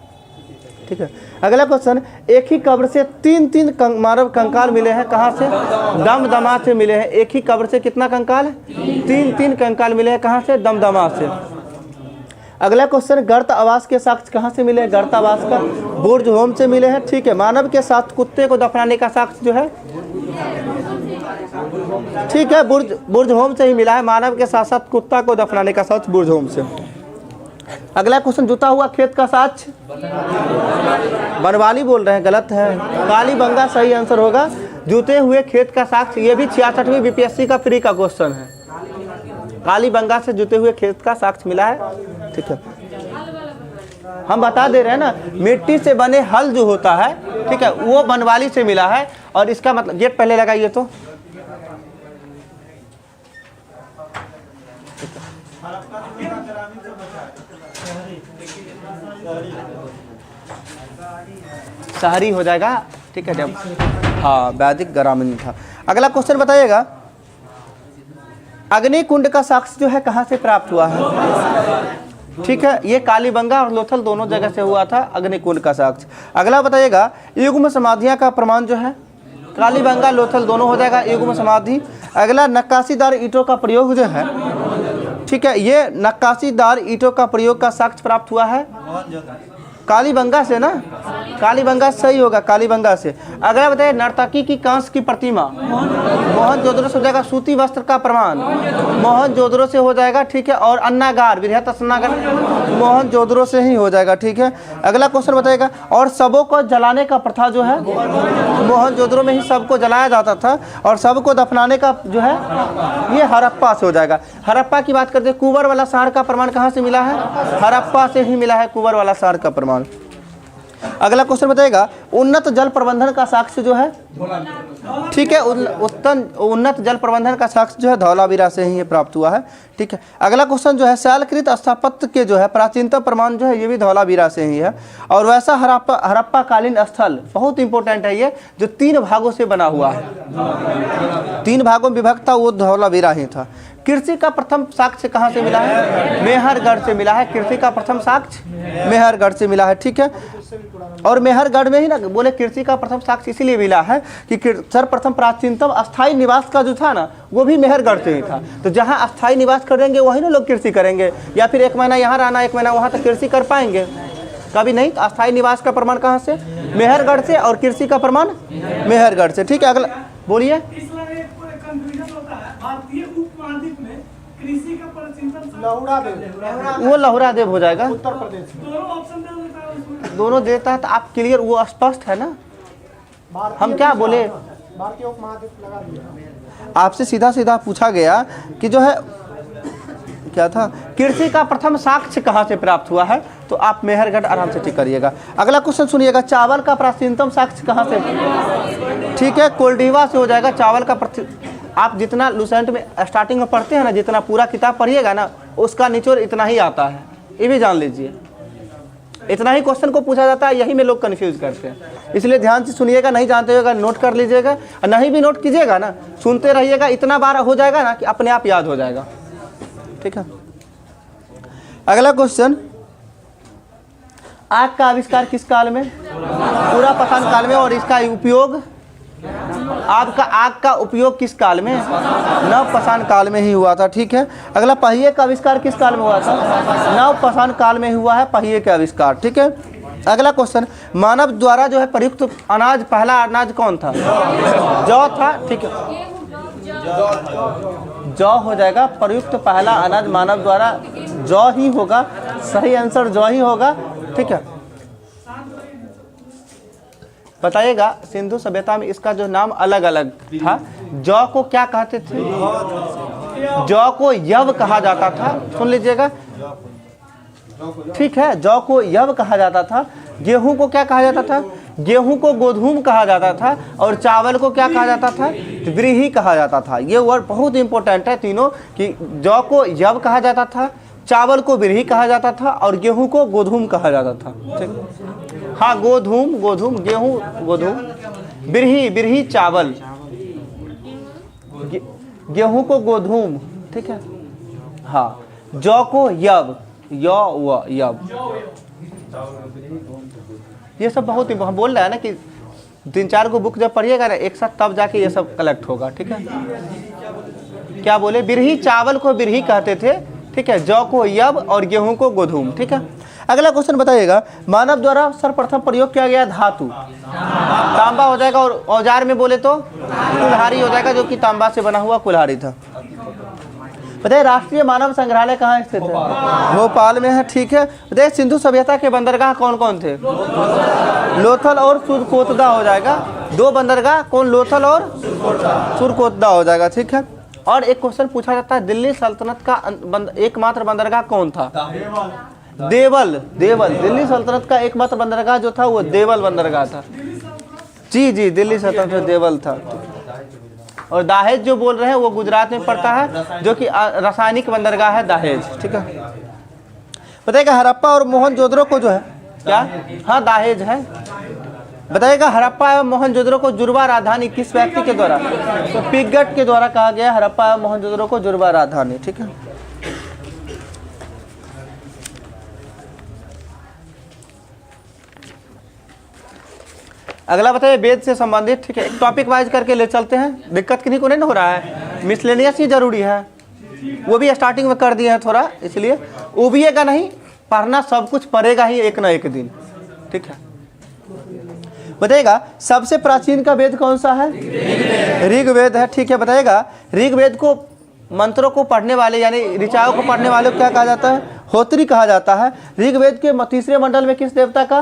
ठीक है। अगला क्वेश्चन, एक ही कब्र से तीन मानव कंकाल मिले हैं, कहाँ से? दमदमा से मिले हैं। एक ही कब्र से कितना कंकाल? तीन कंकाल मिले हैं, कहाँ से? दमदमा से। अगला क्वेश्चन, गर्त आवास के साक्ष्य कहाँ से मिले? गर्त आवास का बुर्ज होम से मिले हैं, ठीक है। मानव के साथ कुत्ते को दफनाने का साक्ष्य जो है, ठीक है, बुर्ज होम से ही मिला है। मानव के साथ साथ कुत्ता को दफनाने का साक्ष्य बुर्ज होम से। अगला क्वेश्चन, जुता हुआ खेत का साक्ष्य? बनवाली बोल रहे हैं, गलत है। कालीबंगा सही आंसर होगा। जूते हुए खेत का साक्ष्य, ये भी 66वीं BPSC का फ्री का क्वेश्चन है। कालीबंगा से जुते हुए खेत का साक्ष्य मिला है, ठीक है। हम बता दे रहे हैं ना, मिट्टी से बने हल जो होता है, ठीक है, वो बनवाली से मिला है। और इसका मतलब, गेट पहले लगाइए तो शहरी हो जाएगा, ठीक है जब, हाँ वैदिक ग्रामीण था। अगला क्वेश्चन बताइएगा, अग्निकुंड का साक्ष्य जो है कहाँ से प्राप्त हुआ है? ठीक है, ये कालीबंगा और लोथल दोनों जगह से हुआ था अग्निकुंड का साक्ष्य। अगला बताइएगा, युग्म समाधियाँ का प्रमाण जो है, कालीबंगा लोथल दोनों हो जाएगा युग्म समाधि। अगला, नक्काशीदार ईंटों का प्रयोग जो है, ठीक है, ये नक्काशीदार ईंटों का प्रयोग का साक्ष्य प्राप्त हुआ है कालीबंगा से ना, कालीबंगा सही होगा, कालीबंगा से। अगला बताइए, नर्तकी की कांस्य की प्रतिमा, मोहनजोदड़ो से हो जाएगा। सूती वस्त्र का प्रमाण, मोहनजोदड़ो से हो जाएगा, ठीक है। और अन्नागार, बृहत अस्नागार, मोहनजोदड़ो से ही हो जाएगा, ठीक है। अगला क्वेश्चन बताएगा, और सबों को जलाने का प्रथा जो है, मोहनजोदड़ो में ही सबको जलाया जाता था, और सबको दफनाने का जो है ये हड़प्पा से हो जाएगा। हड़प्पा की बात करते हैं, कुंवर वाला शहर का प्रमाण कहाँ से मिला है? हड़प्पा से ही मिला है कुंवर वाला शहर का प्रमाण। अगला क्वेश्चन बताएगा, उन्नत जल प्रबंधन का साक्ष्य जो है, ठीक है, उन्नत जल प्रबंधन का साक्ष्य जो है धौलावीरा से ही प्राप्त हुआ है, ठीक है। अगला क्वेश्चन जो है, शैलकृत स्थापत्य के जो है प्राचीनतम प्रमाण जो है ये भी धौलावीरा से ही है। और वैसा हड़प्पा कालीन स्थल बहुत इंपॉर्टेंट है ये, जो 3 भागों से बना हुआ है, 3 भागों में विभक्त था, वो धौलावीरा ही था। कृषि का प्रथम साक्ष्य कहाँ से मिला है? मेहरगढ़ से मिला है। कृषि का प्रथम साक्ष्य मेहरगढ़ से मिला है, ठीक है। और मेहरगढ़ में ही ना बोले कृषि का प्रथम साक्ष्य इसीलिए मिला है कि सर्वप्रथम प्राचीनतम अस्थायी निवास का जो था ना, वो भी मेहरगढ़ से ही था। तो जहाँ अस्थायी निवास करेंगे वहीं ना लोग कृषि करेंगे, या फिर 1 महीना यहाँ रहना 1 महीना वहाँ, तो कृषि कर पाएंगे? कभी नहीं। तो अस्थायी निवास का प्रमाण कहाँ से? मेहरगढ़ से। और कृषि का प्रमाण मेहरगढ़ से, ठीक है। अगला बोलिए। वो लहुरा देव हो जाएगा, उत्तर प्रदेश दोनों देता है, तो आप क्लियर, वो स्पष्ट है ना। हम क्या बोले, भारतीय उपमहाद्वीप लगा दिया। आपसे सीधा सीधा पूछा गया कि जो है क्या था, कृषि का प्रथम साक्ष्य कहाँ से प्राप्त हुआ है, तो आप मेहरगढ़ आराम से टिक करिएगा। अगला क्वेश्चन सुनिएगा, चावल का प्राचीनतम साक्ष्य कहाँ से, ठीक है, कोल्डिवा से हो जाएगा। चावल का आप जितना लुसेंट में स्टार्टिंग में पढ़ते हैं ना, जितना पूरा किताब पढ़िएगा ना, उसका निचोड़ इतना ही आता है, ये भी जान लीजिए। इतना ही क्वेश्चन को पूछा जाता है, यही में लोग कंफ्यूज करते हैं। इसलिए ध्यान से सुनिएगा, नहीं जानते होगा नोट कर लीजिएगा, और नहीं भी नोट कीजिएगा ना, सुनते रहिएगा, इतना बार हो जाएगा ना कि अपने आप याद हो जाएगा, ठीक है। अगला क्वेश्चन, आग का आविष्कार किस काल में? पूरा पाषाण काल में। और इसका उपयोग, आग का उपयोग किस काल में? नव पाषाण काल में ही हुआ था, ठीक है। अगला, पहिए का आविष्कार किस काल में हुआ था? नव पाषाण काल में ही हुआ है पहिए का आविष्कार, ठीक है। अगला क्वेश्चन, मानव द्वारा जो है प्रयुक्त अनाज, पहला अनाज कौन था? जौ था, ठीक है, जौ हो जाएगा। प्रयुक्त पहला अनाज मानव द्वारा जौ ही होगा, सही आंसर जौ ही होगा, ठीक है। बताइएगा, सिंधु सभ्यता में इसका जो नाम अलग अलग था। जौ को क्या कहते थे? जौ को यव कहा जाता था, सुन लीजिएगा, ठीक है। जौ को यव कहा जाता था। गेहूं को क्या कहा जाता था? गेहूं को गोधूम कहा जाता था। और चावल को क्या कहा जाता था? व्रीहि कहा जाता था। ये वर्ड बहुत इंपॉर्टेंट है तीनों, कि जौ को यव कहा जाता था, चावल को व्रीहि कहा जाता था, और गेहूं को गोधूम कहा जाता था, ठीक। हाँ, गोधूम, गेहूं गोधूम, व्रीहि चावल, गेहूं को गोधूम, ठीक है। हाँ, जौ को यव, यव, ये सब बहुत हम बोल रहे हैं ना कि 3-4 को बुक जब पढ़िएगा ना एक साथ, तब जाके ये सब कलेक्ट होगा, ठीक है। क्या बोले? व्रीहि, चावल को व्रीहि कहते थे, ठीक है, जौ को यव और गेहूं को गोधूम, ठीक है। अगला क्वेश्चन बताइएगा, मानव द्वारा सर्वप्रथम प्रयोग किया गया धातु, तांबा हो जाएगा। और औजार में बोले तो कुल्हाड़ी हो जाएगा, जो कि तांबा से बना हुआ कुल्हाड़ी था। बताइए, राष्ट्रीय मानव संग्रहालय कहाँ स्थित है? भोपाल में है, ठीक है। बताइए, सिंधु सभ्यता के बंदरगाह कौन कौन थे? लोथल और सुरकोतदा हो जाएगा। 2 बंदरगाह कौन? लोथल और सुरकोतदा हो जाएगा, ठीक है। और एक क्वेश्चन पूछा जाता है, दिल्ली सल्तनत का एकमात्र बंदरगाह कौन था? देवल। दिल्ली सल्तनत का एकमात्र बंदरगाह जो था वो देवल बंदरगाह था। जी, दिल्ली सल्तनत में देवल था। और दाहेज जो बोल रहे हैं वो गुजरात में पड़ता है, जो कि रासायनिक बंदरगाह है दाहेज। ठीक है, बताइएगा हड़प्पा और मोहनजोदड़ो को जो है क्या, हाँ दाहेज है। बताइएगा हड़प्पा एवं मोहनजोदड़ो को जुड़वा राजधानी किस व्यक्ति के द्वारा, तो पिगट के द्वारा कहा गया हड़प्पा एवं मोहनजोदड़ो को जुड़वा राजधानी। ठीक है, अगला बताइए वेद से संबंधित। ठीक है, एक टॉपिक वाइज करके ले चलते हैं, दिक्कत किन्हीं को नहीं हो रहा है। मिसलेनियस ही जरूरी है, वो भी स्टार्टिंग में कर दिए हैं थोड़ा, इसलिए उबिएगा नहीं, पढ़ना सब कुछ पढ़ेगा ही एक ना एक दिन। ठीक है, बताइएगा सबसे प्राचीन का वेद कौन सा है, ऋग्वेद है। ठीक है, बताइएगा ऋग्वेद को मंत्रों को पढ़ने वाले यानी ऋचाओं को पढ़ने वाले को क्या कहा जाता है, होत्री कहा जाता है। ऋग्वेद के तीसरे मंडल में किस देवता का,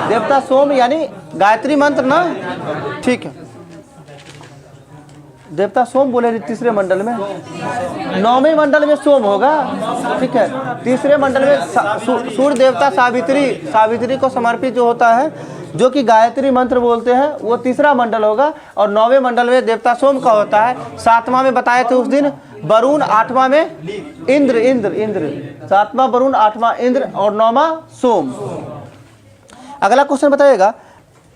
देवता सोम, यानी गायत्री मंत्र ना। ठीक है, देवता सोम बोले तीसरे मंडल में, नौवें मंडल में सोम होगा। ठीक है, तीसरे मंडल में सूर्य देवता सावित्री को समर्पित जो होता है, जो कि गायत्री मंत्र बोलते हैं, वो तीसरा मंडल होगा। और नौवें मंडल में देवता सोम का होता है। सातवां में बताए थे उस दिन वरुण, आठवां में इंद्र, सातवां वरुण, आठवां इंद्र और नौवां सोम। अगला क्वेश्चन बताइएगा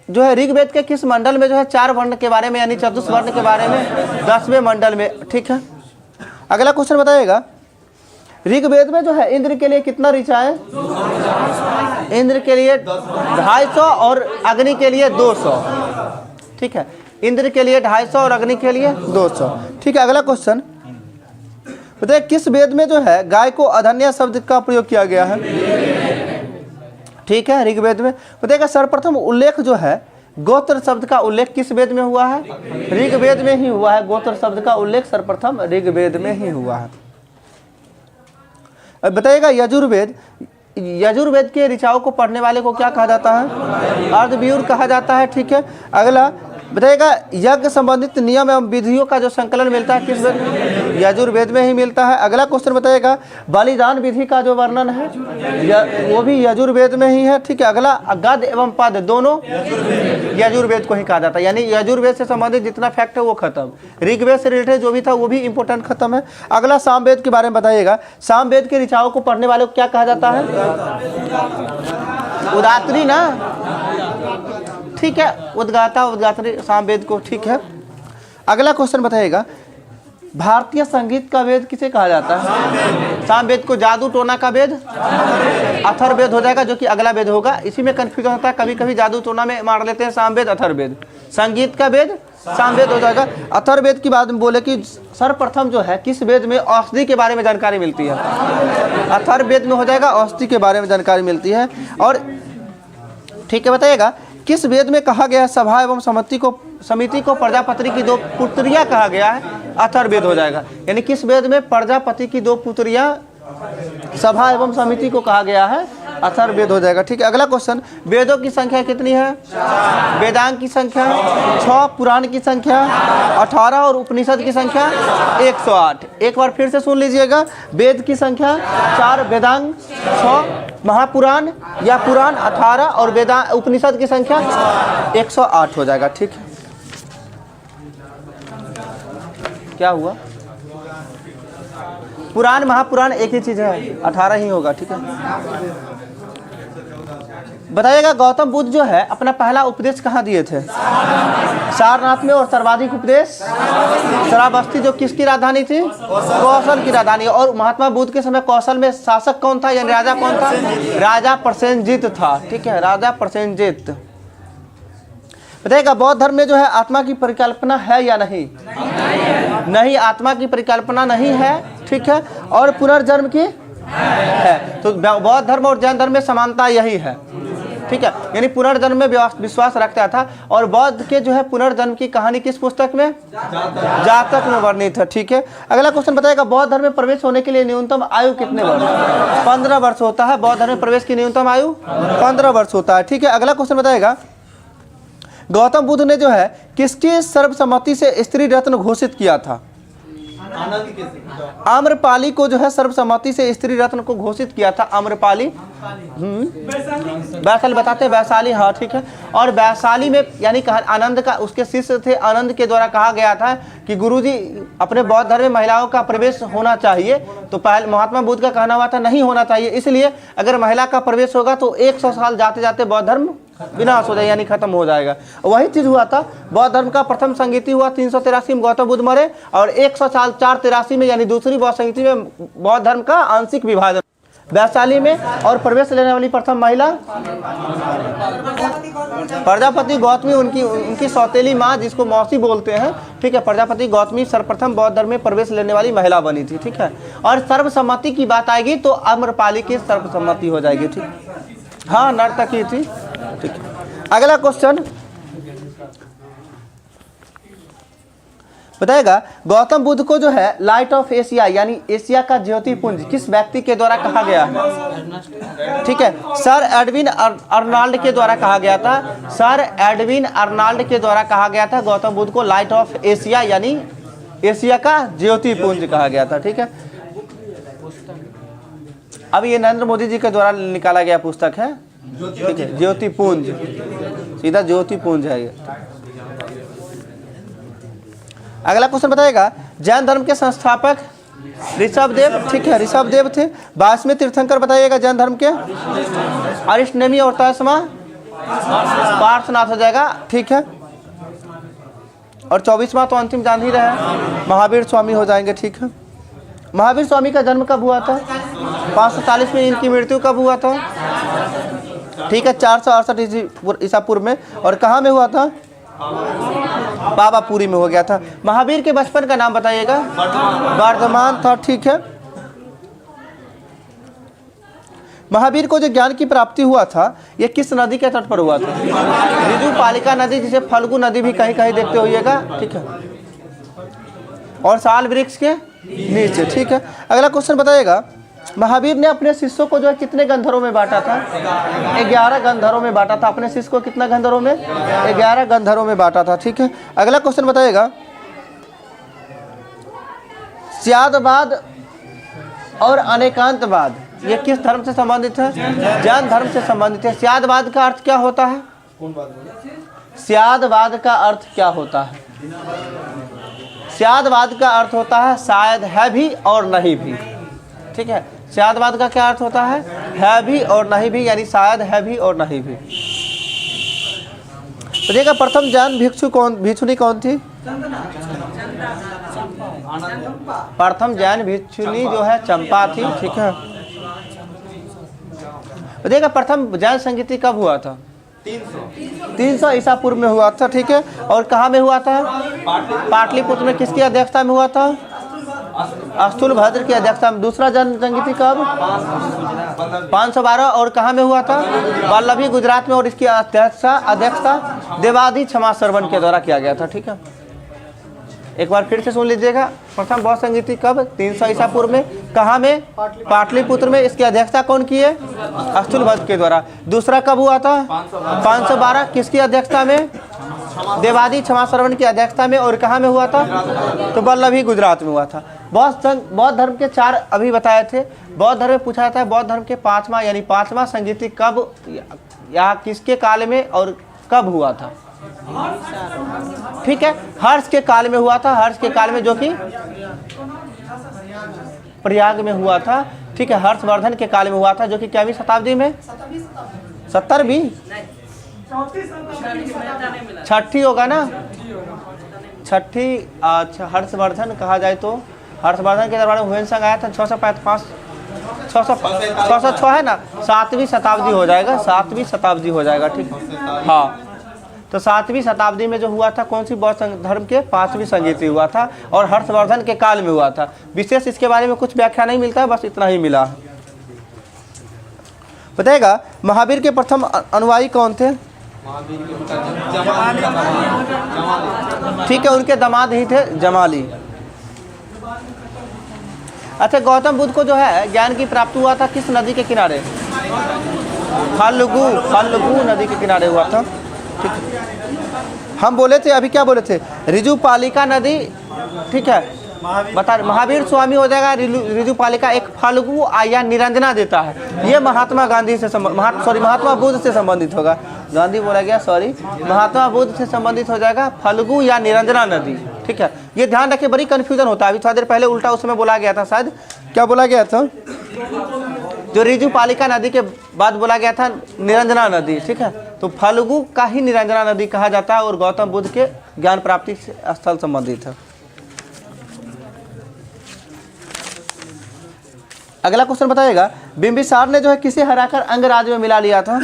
जो है ऋग्वेद के किस मंडल में जो है 4 वर्ण के बारे में यानी चतुष्वर्ण के बारे में 10वें मंडल में। ठीक है, अगला क्वेश्चन बताइएगा ऋग्वेद में जो है इंद्र के लिए कितना ऋचा है, इंद्र के लिए 250 और अग्नि के लिए 200। ठीक है, इंद्र के लिए 250 और अग्नि के लिए 200। ठीक है, अगला क्वेश्चन बताइए किस वेद में जो है गाय को अधन्या शब्द का प्रयोग किया गया है। ठीक है, ऋग्वेद में। बताइएगा सर्वप्रथम उल्लेख जो है गोत्र शब्द का उल्लेख किस वेद में हुआ है, ऋग्वेद में ही हुआ है। गोत्र शब्द का उल्लेख सर्वप्रथम ऋग्वेद में ही हुआ है। अब बताइएगा यजुर्वेद के ऋचाओं को पढ़ने वाले को क्या कहा जाता है, अर्धव्यूर कहा जाता है। ठीक है, अगला बताइएगा यज्ञ संबंधित नियम एवं विधियों का जो संकलन मिलता है किस वेद में, यजुर्वेद में ही मिलता है। अगला क्वेश्चन बताइएगा बलिदान विधि का जो वर्णन है वो भी यजुर्वेद में ही है। ठीक है, अगला गद्य एवं पद दोनों यजुर्वेद को ही कहा जाता है, यानी यजुर्वेद से संबंधित जितना फैक्ट है वो खत्म, ऋग्वेद से रिलेटेड जो भी था वो भी इंपॉर्टेंट खत्म है। अगला सामवेद के बारे में बताइएगा, सामवेद के ऋचाओं को पढ़ने वाले को क्या कहा जाता है, उदात्री ना। ठीक है, उद्गात्री सामवेद को। ठीक है, अगला क्वेश्चन बताइएगा भारतीय संगीत का वेद किसे कहा जाता है, सामवेद को जादू टोना का वेद अथर्ववेद हो जाएगा, जो कि अगला वेद होगा। इसी में कंफ्यूजन होता है, कभी कभी जादू टोना में मार लेते हैं सामवेद अथर्ववेद, संगीत का वेद सामवेद हो जाएगा। अथर्ववेद की बात में बोले कि सर्वप्रथम जो है किस वेद में औषधि के बारे में जानकारी मिलती है, अथर्ववेद में हो जाएगा, औषधि के बारे में जानकारी मिलती है। और ठीक है, बताइएगा किस वेद में कहा गया सभा एवं समिति को प्रजापति की 2 पुत्रियां कहा गया है, अथर्ववेद हो जाएगा। यानी किस वेद में प्रजापति की 2 पुत्रियां सभा एवं समिति को कहा गया है, अथर्ववेद हो जाएगा। ठीक है, अगला क्वेश्चन वेदों की संख्या कितनी है, वेदांग की संख्या 6, पुराण की संख्या 18 और उपनिषद की संख्या 108। एक बार फिर से सुन लीजिएगा, वेद की संख्या 4, वेदांग 6, महापुराण या पुराण 18 और वेदांग उपनिषद की संख्या 108 हो जाएगा। ठीक है, क्या हुआ, पुराण महापुराण एक ही चीज है, 18 ही होगा। ठीक है, बताइएगा गौतम बुद्ध जो है अपना पहला उपदेश कहाँ दिए थे, सारनाथ में। और सर्वाधिक उपदेश श्रावस्ती जो किसकी राजधानी थी, कौशल की राजधानी। और महात्मा बुद्ध के समय कौशल में शासक कौन था, यानी राजा कौन था, राजा प्रसेनजित था। ठीक है, राजा प्रसेनजित। बताइएगा बौद्ध धर्म में जो है आत्मा की परिकल्पना है या नहीं, नहीं, आत्मा की परिकल्पना नहीं है। ठीक है, और पुनर्जन्म की है। तो बौद्ध धर्म और जैन धर्म में समानता यही है। ठीक है, यानी पुनर्जन्म में विश्वास रखता था। और बौद्ध के जो है पुनर्जन्म की कहानी किस पुस्तक में, जातक में वर्णित है। ठीक है, अगला क्वेश्चन बताएगा बौद्ध धर्म में प्रवेश होने के लिए न्यूनतम आयु कितने वर्ष, 15 वर्ष होता है। बौद्ध धर्म में प्रवेश की न्यूनतम आयु 15 वर्ष होता है। ठीक है, अगला क्वेश्चन बताएगा गौतम बुद्ध ने जो है किसकी सर्वसम्मति से स्त्री रत्न घोषित किया था, आम्रपाली को जो है सर्वसम्मति से स्त्री रत्न को घोषित किया था, आम्रपाली वैशाली बताते हैं, वैशाली, हाँ ठीक है। और वैशाली में यानी आनंद का, उसके शिष्य थे, आनंद के द्वारा कहा गया था कि गुरुजी अपने बौद्ध धर्म में महिलाओं का प्रवेश होना चाहिए। तो पहले महात्मा बुद्ध का कहना हुआ था नहीं होना चाहिए, इसलिए अगर महिला का प्रवेश होगा तो 100 साल जाते जाते बौद्ध धर्म विनाश हो जाएगा, यानी खत्म हो जाएगा। वही चीज हुआ था, बौद्ध धर्म का प्रथम संगीति हुआ 383 में गौतम बुद्ध मरे, और 100 साल 483 में यानी दूसरी बौद्ध संगीति में बौद्ध धर्म का आंशिक विभाजन वैशाली में। और प्रवेश लेने वाली प्रथम महिला प्रजापति गौतमी, उनकी सौतेली माँ जिसको मौसी बोलते हैं, ठीक है। प्रजापति गौतमी सर्वप्रथम बौद्ध धर्म में प्रवेश लेने वाली महिला बनी थी, ठीक है। और सर्वसम्मति की बात आएगी तो आम्रपाली की सर्वसम्मति हो जाएगी, ठीक, हाँ नर्तकी थी, ठीक है। अगला क्वेश्चन बताएगा, गौतम बुद्ध को जो है लाइट ऑफ एशिया यानी एशिया का ज्योति पुंज किस व्यक्ति के द्वारा कहा गया है? ठीक है, सर एडविन अर्नाल्ड के द्वारा कहा गया था। सर एडविन अर्नाल्ड के द्वारा कहा गया था गौतम बुद्ध को लाइट ऑफ एशिया यानी एशिया का ज्योति पुंज कहा गया था, ठीक है। अब ये नरेंद्र मोदी जी के द्वारा निकाला गया पुस्तक है, ठीक है, ज्योति पुंज, सीधा ज्योति पुंज है ये। अगला क्वेश्चन बताएगा, जैन धर्म के संस्थापक ऋषभदेव, ठीक है, ऋषभदेव थे। 22वें तीर्थंकर बताइएगा जैन धर्म के, अरिष्टनेमी और 23वां पार्श्वनाथ हो जाएगा, ठीक है। और 24वां तो अंतिम जान ही रहे, महावीर स्वामी हो जाएंगे, ठीक है। महावीर स्वामी का जन्म कब हुआ था? 540 में। इनकी मृत्यु कब हुआ था? ठीक है, 468 ईसा पूर्व में। और कहाँ में हुआ था? पावापुरी में हो गया था। महावीर के बचपन का नाम बताइएगा। वर्धमान था, ठीक है। महावीर को जो ज्ञान की प्राप्ति हुआ था ये किस नदी के तट पर हुआ था? ऋजुपालिका नदी, जिसे फल्गु नदी भी कहीं कहीं देखते होइएगा, ठीक है। और साल वृक्ष के नीचे, ठीक है। अगला क्वेश्चन बताइएगा, महावीर ने अपने शिष्यों को जो है कितने गंधर्वों में बांटा था? 11 गंधर्वों में बांटा था। अपने शिष्य को कितना गंधर्वों में? 11 गंधर्वों में बांटा था, ठीक है। अगला क्वेश्चन बताइएगा, स्यादवाद और अनेकांतवाद ये किस धर्म से संबंधित है? जैन धर्म से संबंधित है। स्यादवाद का अर्थ क्या होता है? स्यादवाद का अर्थ क्या होता है? स्यादवाद का अर्थ होता है शायद है भी और नहीं भी, ठीक है। स्यादवाद का क्या अर्थ होता है भी और नहीं भी, यानी शायद है भी और नहीं भी। तो देखा, प्रथम जैन भिक्षुनी कौन थी? प्रथम जैन भिक्षुनी जो है चंपा थी, ठीक है। तो देखा, प्रथम जैन संगीति कब हुआ था? 300 ईसा पूर्व में हुआ था, ठीक है। और कहाँ में हुआ था? पाटलिपुत्र में। किसकी अध्यक्षता में हुआ था? स्थूलभद्र की अध्यक्षता में। दूसरा जैन संगीति कब? 512। और कहाँ में हुआ था? वल्लभी, गुजरात में। और इसकी अध्यक्षता देवादी क्षमा श्रवण के द्वारा किया गया था, ठीक है। एक बार फिर से सुन लीजिएगा, प्रथम बौद्ध संगीति कब? 300 ईसा पूर्व में। कहाँ में? पाटलिपुत्र में। इसकी अध्यक्षता कौन की है? स्थूलभद्र के द्वारा। दूसरा कब हुआ था? 512। किसकी अध्यक्षता में? देवादी क्षमा श्रवण की अध्यक्षता में। और कहाँ में हुआ था? तो वल्लभी, गुजरात में हुआ था। बौद्ध धर्म के 4 अभी बताए थे। बौद्ध धर्म में पूछा जाता है बौद्ध धर्म के 5वां यानी 5वां संगीति कब या किसके काल में और कब हुआ था? ठीक है, हर्ष के काल में हुआ था। हर्ष के काल में, जो कि प्रयाग में हुआ था, ठीक है। हर्षवर्धन के काल में हुआ था, जो कि क्या शताब्दी में? 70वीं, छठी होगा ना, छठी। अच्छा, हर्षवर्धन कहा जाए तो हर्षवर्धन के दरबार में हुएनसांग आया था 606 है ना, 7वीं शताब्दी हो जाएगा, 7वीं शताब्दी हो जाएगा, ठीक। हाँ, तो 7वीं शताब्दी में जो हुआ था, कौन सी बौद्ध धर्म के 5वीं संगीति हुआ था और हर्षवर्धन के काल में हुआ था। विशेष इसके बारे में कुछ व्याख्या नहीं मिलता है, बस इतना ही मिला है। बताएगा, महावीर के प्रथम अनुयायी कौन थे? ठीक है, उनके दामाद ही थे जमाली। अच्छा, गौतम बुद्ध को जो है ज्ञान की प्राप्ति हुआ था किस नदी के किनारे? फल्गु नदी के किनारे हुआ था, ठीक है। हम बोले थे, अभी क्या बोले थे? ऋजुपालिका नदी, ठीक है, बता, महावीर स्वामी हो जाएगा, ऋजुपालिका एक फाल्गु या निरंजना देता है, ये महात्मा गांधी से महात्मा बुद्ध से संबंधित होगा। गांधी बोला गया, सॉरी, महात्मा बुद्ध से संबंधित हो जाएगा फाल्गु या निरंजना नदी। ठीक है, ये ध्यान रखिए, बड़ी कंफ्यूजन होता है। अभी थोड़ा देर पहले उल्टा उसमें बोला गया था, शायद क्या बोला गया था, जो ऋजुपालिका नदी के बाद बोला गया था निरंजना नदी। ठीक है, तो फाल्गु का ही निरंजना नदी कहा जाता है और गौतम बुद्ध के ज्ञान प्राप्ति से स्थल संबंधित है। अगला क्वेश्चन बताइएगा, बिंबिसार ने जो है किसे हराकर अंगराज में मिला लिया था?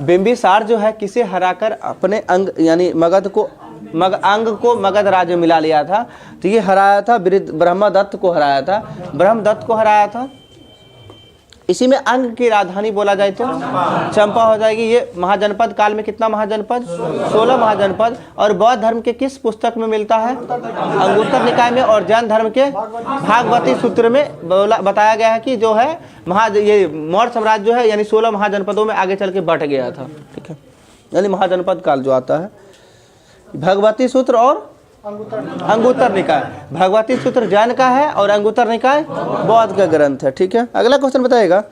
बिंबिसार जो है किसे हराकर अपने अंग यानी अंग को मगध राज्य में मिला लिया था? तो ये हराया था ब्रह्मदत्त को हराया था, ब्रह्मदत्त को हराया था। इसी में अंग की राजधानी बोला जाए तो चंपा हो जाएगी। ये महाजनपद काल में कितना महाजनपद? 16 महाजनपद। और बौद्ध धर्म के किस पुस्तक में मिलता है? अंगुत्तर निकाय में। और जैन धर्म के भागवती सूत्र में बताया गया है कि जो है ये मौर्य साम्राज्य जो है यानी 16 महाजनपदों में आगे चल के बढ़ गया था। ठीक है, यानी महाजनपद काल जो आता है, भगवती सूत्र और अंगुत्तर निकाय। भगवती सूत्र जैन का है और अंगुत्तर निकाय बौद्ध का ग्रंथ है। ठीक है, अगला क्वेश्चन बताइएगा,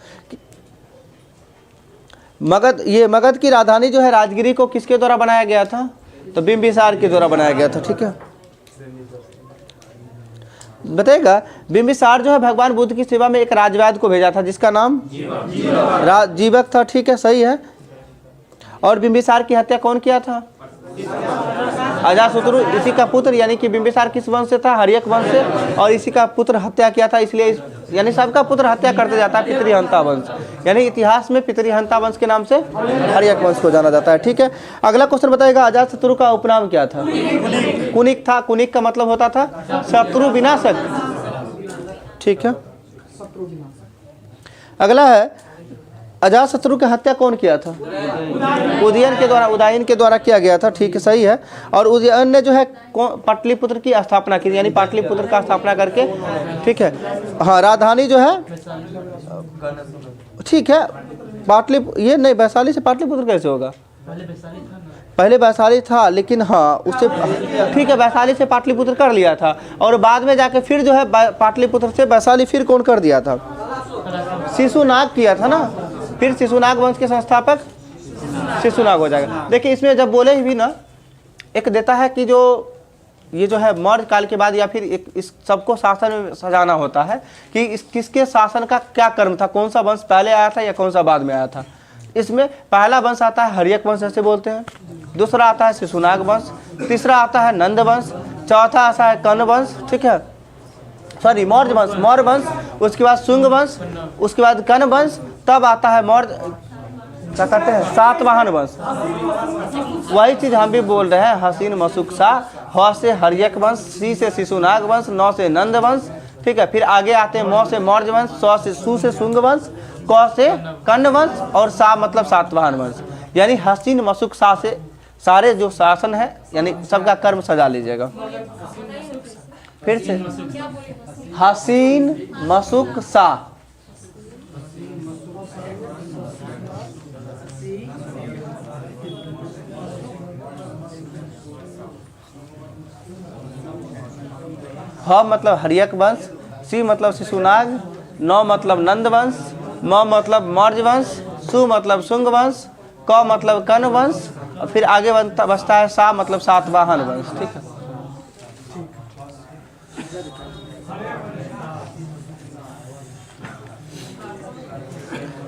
मगध की राजधानी जो है राजगिरी को किसके द्वारा बनाया गया था? तो बिंबिसार के द्वारा बनाया गया था। ठीक है, बताइएगा, बिंबिसार जो है भगवान बुद्ध की सेवा में एक राजवैद्य को भेजा था जिसका नाम जीवक था। ठीक है, सही है। और बिंबिसार की हत्या कौन किया था? अजातशत्रु। इसी का पुत्र यानी कि बिंबिसार किस वंश से था? हर्यक वंश से। और इसी का पुत्र हत्या किया था, इसलिए यानी सबका पुत्र हत्या करते जाता है पितृहंता वंश, यानी इतिहास में पितृहंता वंश के नाम से हर्यक वंश को जाना जाता है। ठीक है, अगला क्वेश्चन बताइएगा, अजातशत्रु का उपनाम क्या था? कुनिक था। कुनिक का मतलब होता था शत्रु विनाशक। ठीक है, अगला है, अजातशत्रु की हत्या कौन किया था? उदयन के द्वारा किया गया था। ठीक है, सही है। और उदयन ने जो है पाटलिपुत्र की स्थापना की, यानी पाटलिपुत्र का स्थापना करके। ठीक है, हाँ, राजधानी जो है, ठीक है, ये नहीं, वैशाली से पाटलिपुत्र कैसे होगा? पहले वैशाली था, लेकिन हाँ उससे, ठीक है, वैशाली से पाटलिपुत्र कर लिया था और बाद में जाके फिर जो है पाटलिपुत्र से वैशाली फिर कौन कर दिया था? शिशुनाग किया था ना। फिर शिशुनाग वंश के संस्थापक शिशुनाग हो जाएगा। देखिए, इसमें जब बोले भी ना, एक देता है कि जो ये जो है मौर्य काल के बाद या फिर इस सबको शासन में सजाना होता है कि किसके शासन का क्या कर्म था, कौन सा वंश पहले आया था या कौन सा बाद में आया था। इसमें पहला वंश आता है हर्यक वंश, ऐसे बोलते हैं। दूसरा आता है शिशुनाग वंश। तीसरा आता है नंद वंश। चौथा आता है कर्ण वंश। ठीक है, सॉरी, मौर्य वंश। उसके बाद शुंग वंश, उसके बाद कर्ण वंश, तब आता है मौर्य, क्या कहते हैं, सातवाहन वंश। वही चीज हम भी बोल रहे हैं, हसीन मशुक सा। ह से हर्यक वंश, सी से शिशुनाग वंश, नौ से नंद वंश। ठीक है, फिर आगे आते हैं मौ से मौर्य वंश, सु से शुंग वंश, क से कर्ण वंश और सा मतलब सातवाहन वंश। यानी हसीन मशुक सा से सारे जो शासन है यानी सबका कर्म सजा लीजिएगा। फिर से, हसीन मशुक सा। ह मतलब हर्यक वंश, सी मतलब शिशुनाग, नौ मतलब नंद वंश, म मतलब मौर्य वंश, सु मतलब शुंग वंश, क मतलब कर्ण वंश और फिर आगे बचता है सा मतलब सातवाहन वंश। ठीक है,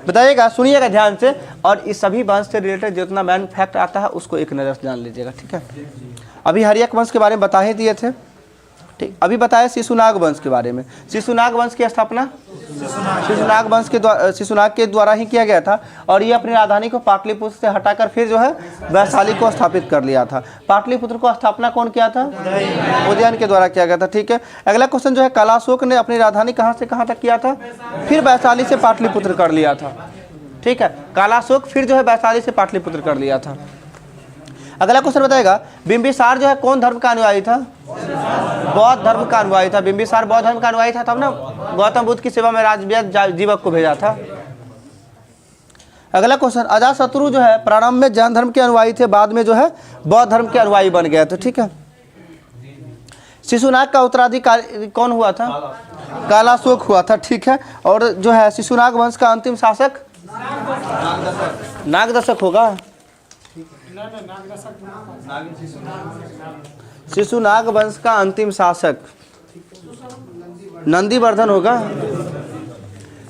बताइएगा, सुनिएगा ध्यान से और इस सभी वंश से रिलेटेड जितना मैन फैक्ट आता है उसको एक नज़र से जान लीजिएगा। ठीक है, अभी हर्यक वंश के बारे में बता ही दिए थे। ठीक, अभी बताया शिशुनाग वंश के बारे में। शिशुनाग वंश की स्थापना शिशुनाग के द्वारा ही किया गया था और ये अपनी राजधानी को पाटलिपुत्र से हटाकर फिर जो है वैशाली को स्थापित कर लिया था। पाटलिपुत्र को स्थापना कौन किया था? उदयन के द्वारा किया गया था। ठीक है, अगला क्वेश्चन जो है, कलाशोक ने अपनी राजधानी कहाँ से कहाँ तक किया था? फिर वैशाली से पाटलिपुत्र कर लिया था। ठीक है, कलाशोक फिर जो है वैशाली से पाटलिपुत्र कर लिया था। अगला क्वेश्चन बताएगा, बिंबिसार जो है कौन धर्म का अनुयायी था? बौद्ध धर्म का अनुयायी था। बिंबिसार बौद्ध धर्म का अनुयायी था, तब ना गौतम बुद्ध की सेवा में राजवैद्य जीवक को भेजा था। अगला क्वेश्चन, अजातशत्रु जो है प्रारंभ में जैन धर्म के अनुयायी थे, बाद में जो है बौद्ध धर्म के अनुयायी बन गए थे। ठीक है। शिशुनाग का उत्तराधिकारी कौन हुआ था? कालाशोक हुआ था। ठीक है। और जो है शिशुनाग वंश का अंतिम शासक नागदशक होगा। शिशुनाग वंश का अंतिम शासक नंदीवर्धन होगा।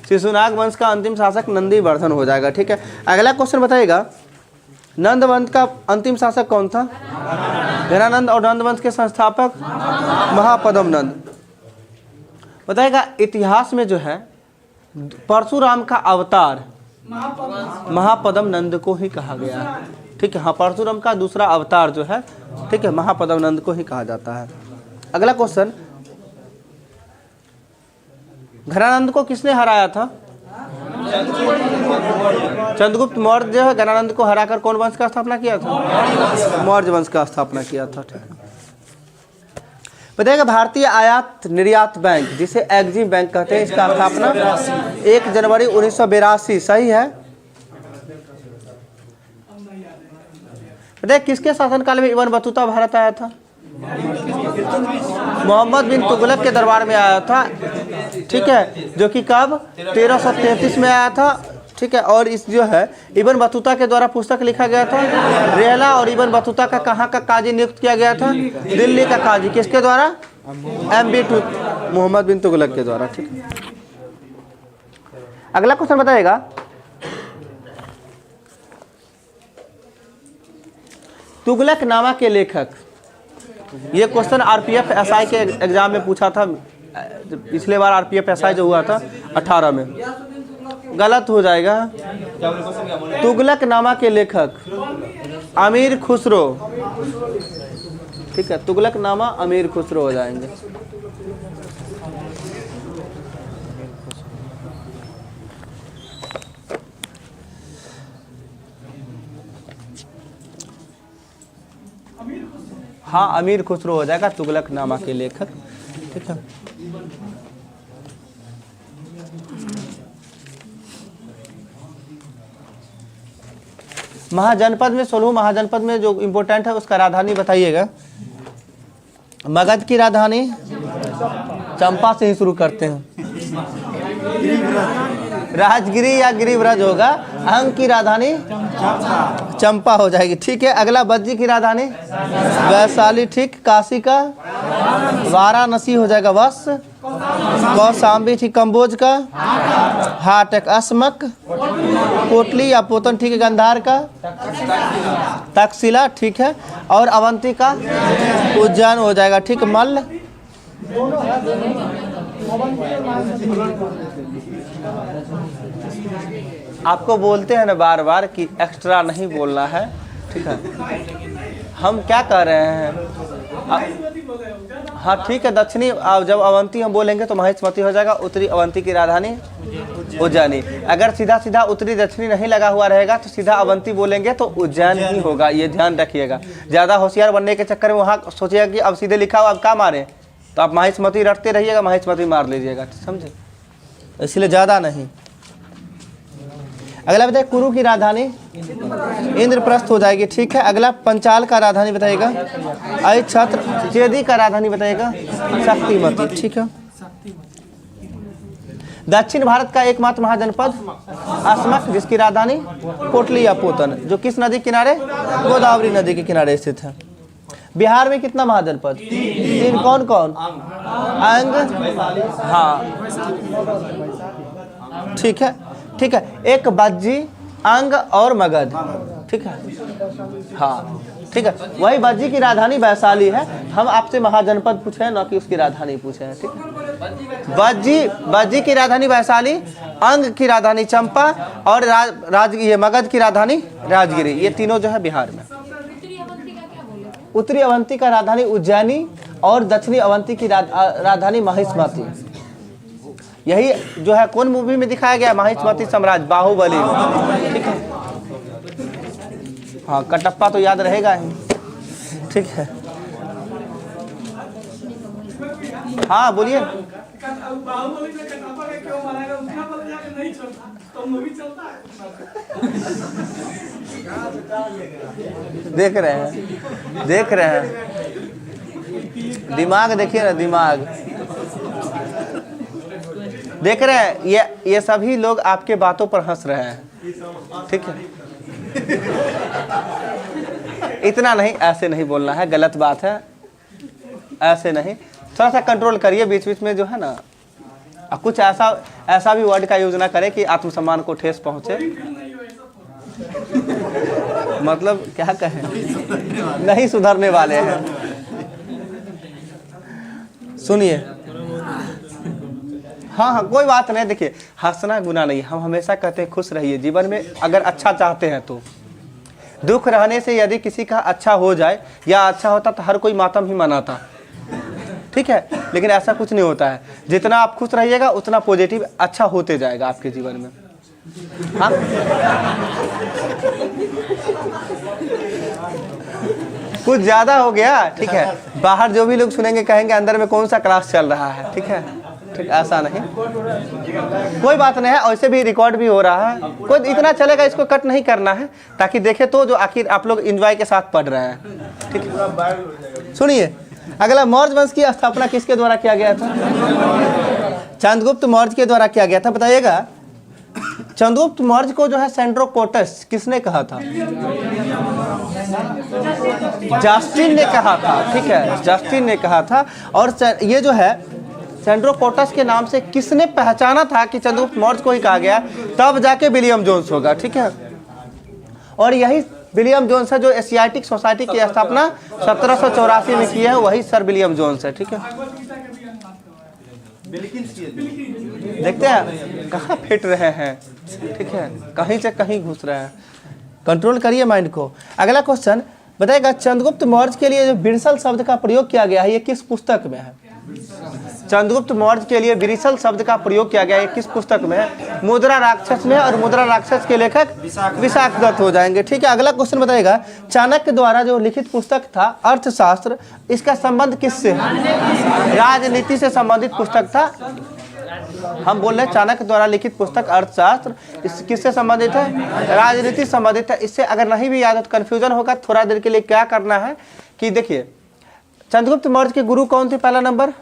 शिशुनाग वंश का अंतिम शासक नंदीवर्धन हो जाएगा। ठीक है। अगला क्वेश्चन बताइएगा, नंद वंश का अंतिम शासक कौन था? घनानंद। और नंद वंश के संस्थापक महापद्म नंद। बताइएगा, इतिहास में जो है परशुराम का अवतार महापद्म नंद को ही कहा गया है। ठीक है। हाँ, परशुराम का दूसरा अवतार जो है, ठीक है, महापद्म नंद को ही कहा जाता है। अगला क्वेश्चन, घनानंद को किसने हराया था? चंद्रगुप्त मौर्य जो है घनानंद को हराकर कौन वंश का स्थापना किया था? मौर्य वंश का स्थापना किया था। ठीक है। बताइएगा, भारतीय आयात निर्यात बैंक जिसे एग्जिम बैंक कहते हैं, इसका स्थापना 1 जनवरी 1982। सही है। बताइए, किसके शासनकाल में इब्न बतूता भारत आया था? मोहम्मद बिन तुगलक के दरबार में आया था। ठीक है। जो कि कब? 1333 में आया था। ठीक है। और इस जो है इब्न बतूता के द्वारा पुस्तक लिखा गया था। रेहला और इब्न बतूता का कहाँ का काजी नियुक्त किया गया था? दिल्ली का काजी। किसके द्वारा? MB मोहम्मद बिन तुगलक के द्वारा। ठीक है। अगला क्वेश्चन बताइएगा, तुगलकनामा के लेखक। ये क्वेश्चन RPF SI के एग्जाम में पूछा था। पिछले बार RPF SI जो हुआ था 18 में। गलत हो जाएगा। तुगलकनामा के लेखक अमीर खुसरो। ठीक है। तुगलकनामा अमीर खुसरो हो जाएंगे। हाँ, अमीर खुसरो हो जाएगा तुगलकनामा के लेखक। ठीक है। महाजनपद में, 16 महाजनपद में जो इम्पोर्टेंट है उसका राजधानी बताइएगा। मगध की राजधानी चंपा से ही शुरू करते हैं। राजगिरी या गिरिव्रज होगा। अंग की राजधानी चंपा हो जाएगी। ठीक है। अगला, बज्जी की राजधानी वैशाली। ठीक। काशी का वाराणसी हो जाएगा। वश कौशाम्बी। ठीक। कंबोज का हाटक। असमक कोटली या पोतन। ठीक है। गंधार का तक्षशिला। ठीक है। और अवंती का उज्जैन हो जाएगा। ठीक। मल्ल आपको बोलते हैं ना बार बार कि एक्स्ट्रा नहीं बोलना है। ठीक है। हम क्या कह रहे हैं? हाँ ठीक है। दक्षिणी जब अवंती हम बोलेंगे तो महेशमती हो जाएगा। उत्तरी अवंती की राजधानी उज्जैनी। अगर सीधा सीधा उत्तरी दक्षिणी नहीं लगा हुआ रहेगा तो सीधा अवंती बोलेंगे तो उज्जैन ही होगा। ये ध्यान रखिएगा। ज़्यादा होशियार बनने के चक्कर में वहाँ सोचिएगा कि अब सीधे लिखा हुआ अब क्या मारें, तो आप महेशमती रटते रहिएगा, महेशमती मार लीजिएगा। समझे? इसलिए ज़्यादा नहीं। अगला बताइए, कुरु की राजधानी इंद्रप्रस्थ हो जाएगी। ठीक है। अगला, पंचाल का राजधानी बताइएगा अहिछत्र। चेदी का राजधानी बताइएगा शक्तिमती। ठीक है। दक्षिण भारत का एकमात्र महाजनपद असमक, जिसकी राजधानी कोटली या पोतन, जो किस नदी किनारे? गोदावरी नदी के किनारे स्थित है। बिहार में कितना महाजनपद? 3। कौन कौन? अंग। हाँ ठीक है। ठीक है। एक बज्जी, अंग और मगध। ठीक है। हाँ ठीक है। वही बज्जी की राजधानी वैशाली है। हम आपसे महाजनपद पूछे हैं, ना कि उसकी राजधानी पूछे हैं। ठीक है। बज्जी की राजधानी वैशाली, अंग की राजधानी चंपा और ये मगध की राजधानी राजगिरी। ये तीनों जो है बिहार में। उत्तरी अवंती का राजधानी उज्जैनी और दक्षिणी अवंती की राजधानी महेशमती। यही जो है कौन मूवी में दिखाया गया? महेशमती साम्राज्य, बाहुबली। ठीक है। हाँ, कटप्पा तो याद रहेगा ही। ठीक है। हाँ बोलिए। देख रहे हैं, देख रहे हैं, दिमाग देखिए ना, दिमाग देख रहे हैं। ये सभी लोग आपके बातों पर हंस रहे हैं, ठीक है। इतना नहीं, ऐसे नहीं बोलना है, गलत बात है, ऐसे नहीं। थोड़ा सा कंट्रोल करिए बीच बीच में जो है ना, कुछ ऐसा भी वर्ड का यूज ना करें कि आत्मसम्मान को ठेस पहुंचे। मतलब क्या कहें, नहीं सुधरने वाले हैं। सुनिए, हाँ, कोई बात नहीं। देखिए, हंसना गुनाह नहीं, हम हमेशा कहते हैं खुश रहिए जीवन में, अगर अच्छा चाहते हैं तो। दुख रहने से यदि किसी का अच्छा हो जाए या अच्छा होता तो हर कोई मातम ही मनाता, ठीक है। लेकिन ऐसा कुछ नहीं होता है। जितना आप खुश रहिएगा उतना पॉजिटिव अच्छा होते जाएगा आपके जीवन में। हाँ, कुछ ज्यादा हो गया, ठीक है। बाहर जो भी लोग सुनेंगे कहेंगे अंदर में कौन सा क्लास चल रहा है, ठीक है। ठीक, ऐसा नहीं, कोई बात नहीं है। ऐसे भी रिकॉर्ड भी हो रहा है, कोई इतना चलेगा, इसको कट नहीं करना है, ताकि देखे तो जो आखिर आप लोग एंजॉय के साथ पढ़ रहे हैं, ठीक है। सुनिए, अगला, मौर्य वंश की स्थापना किसके द्वारा किया गया था? चंद्रगुप्त मौर्य के द्वारा किया गया था। बताइएगा, चंद्रगुप्त मौर्य को जो है सेंड्रोकोटस किसने कहा था? जस्टिन ने कहा था, ठीक है, जस्टिन ने कहा था। और ये जो है सेंड्रोकोटस के नाम से किसने पहचाना था कि चंद्रगुप्त मौर्य को ही कहा गया, तब जाके विलियम जोन्स होगा, ठीक है। और यही विलियम जोन्स है जो एशियाटिक सोसाइटी की स्थापना 1784 में की है, वही सर विलियम जोन्स है, ठीक है। देखते हैं कहाँ फिट रहे हैं, ठीक है, कहीं से कहीं घुस रहे हैं। कंट्रोल करिए माइंड को। अगला क्वेश्चन बताएगा, चंद्रगुप्त मौर्य के लिए जो बिरसल शब्द का प्रयोग किया गया है, ये किस पुस्तक में है? चंद्रगुप्त मौर्य के लिए बिरसल शब्द का प्रयोग किया गया है, किस पुस्तक में है? मुद्रा राक्षस में, और मुद्रा राक्षस के लेखक विशाख दत्त हो जाएंगे, ठीक है। अगला क्वेश्चन बताएगा, चाणक्य द्वारा जो लिखित पुस्तक था अर्थशास्त्र, इसका संबंध किससे है? राजनीति से संबंधित पुस्तक था। हम बोल रहे हैं चाणक्य द्वारा लिखित पुस्तक अर्थशास्त्र, इस किससे संबंधित है? राजनीति से संबंधित है। इससे अगर नहीं भी याद हो, कंफ्यूजन होगा थोड़ा देर के लिए, क्या करना है कि देखिए, चंद्रगुप्त मौर्य के गुरु कौन थे? पहला नंबर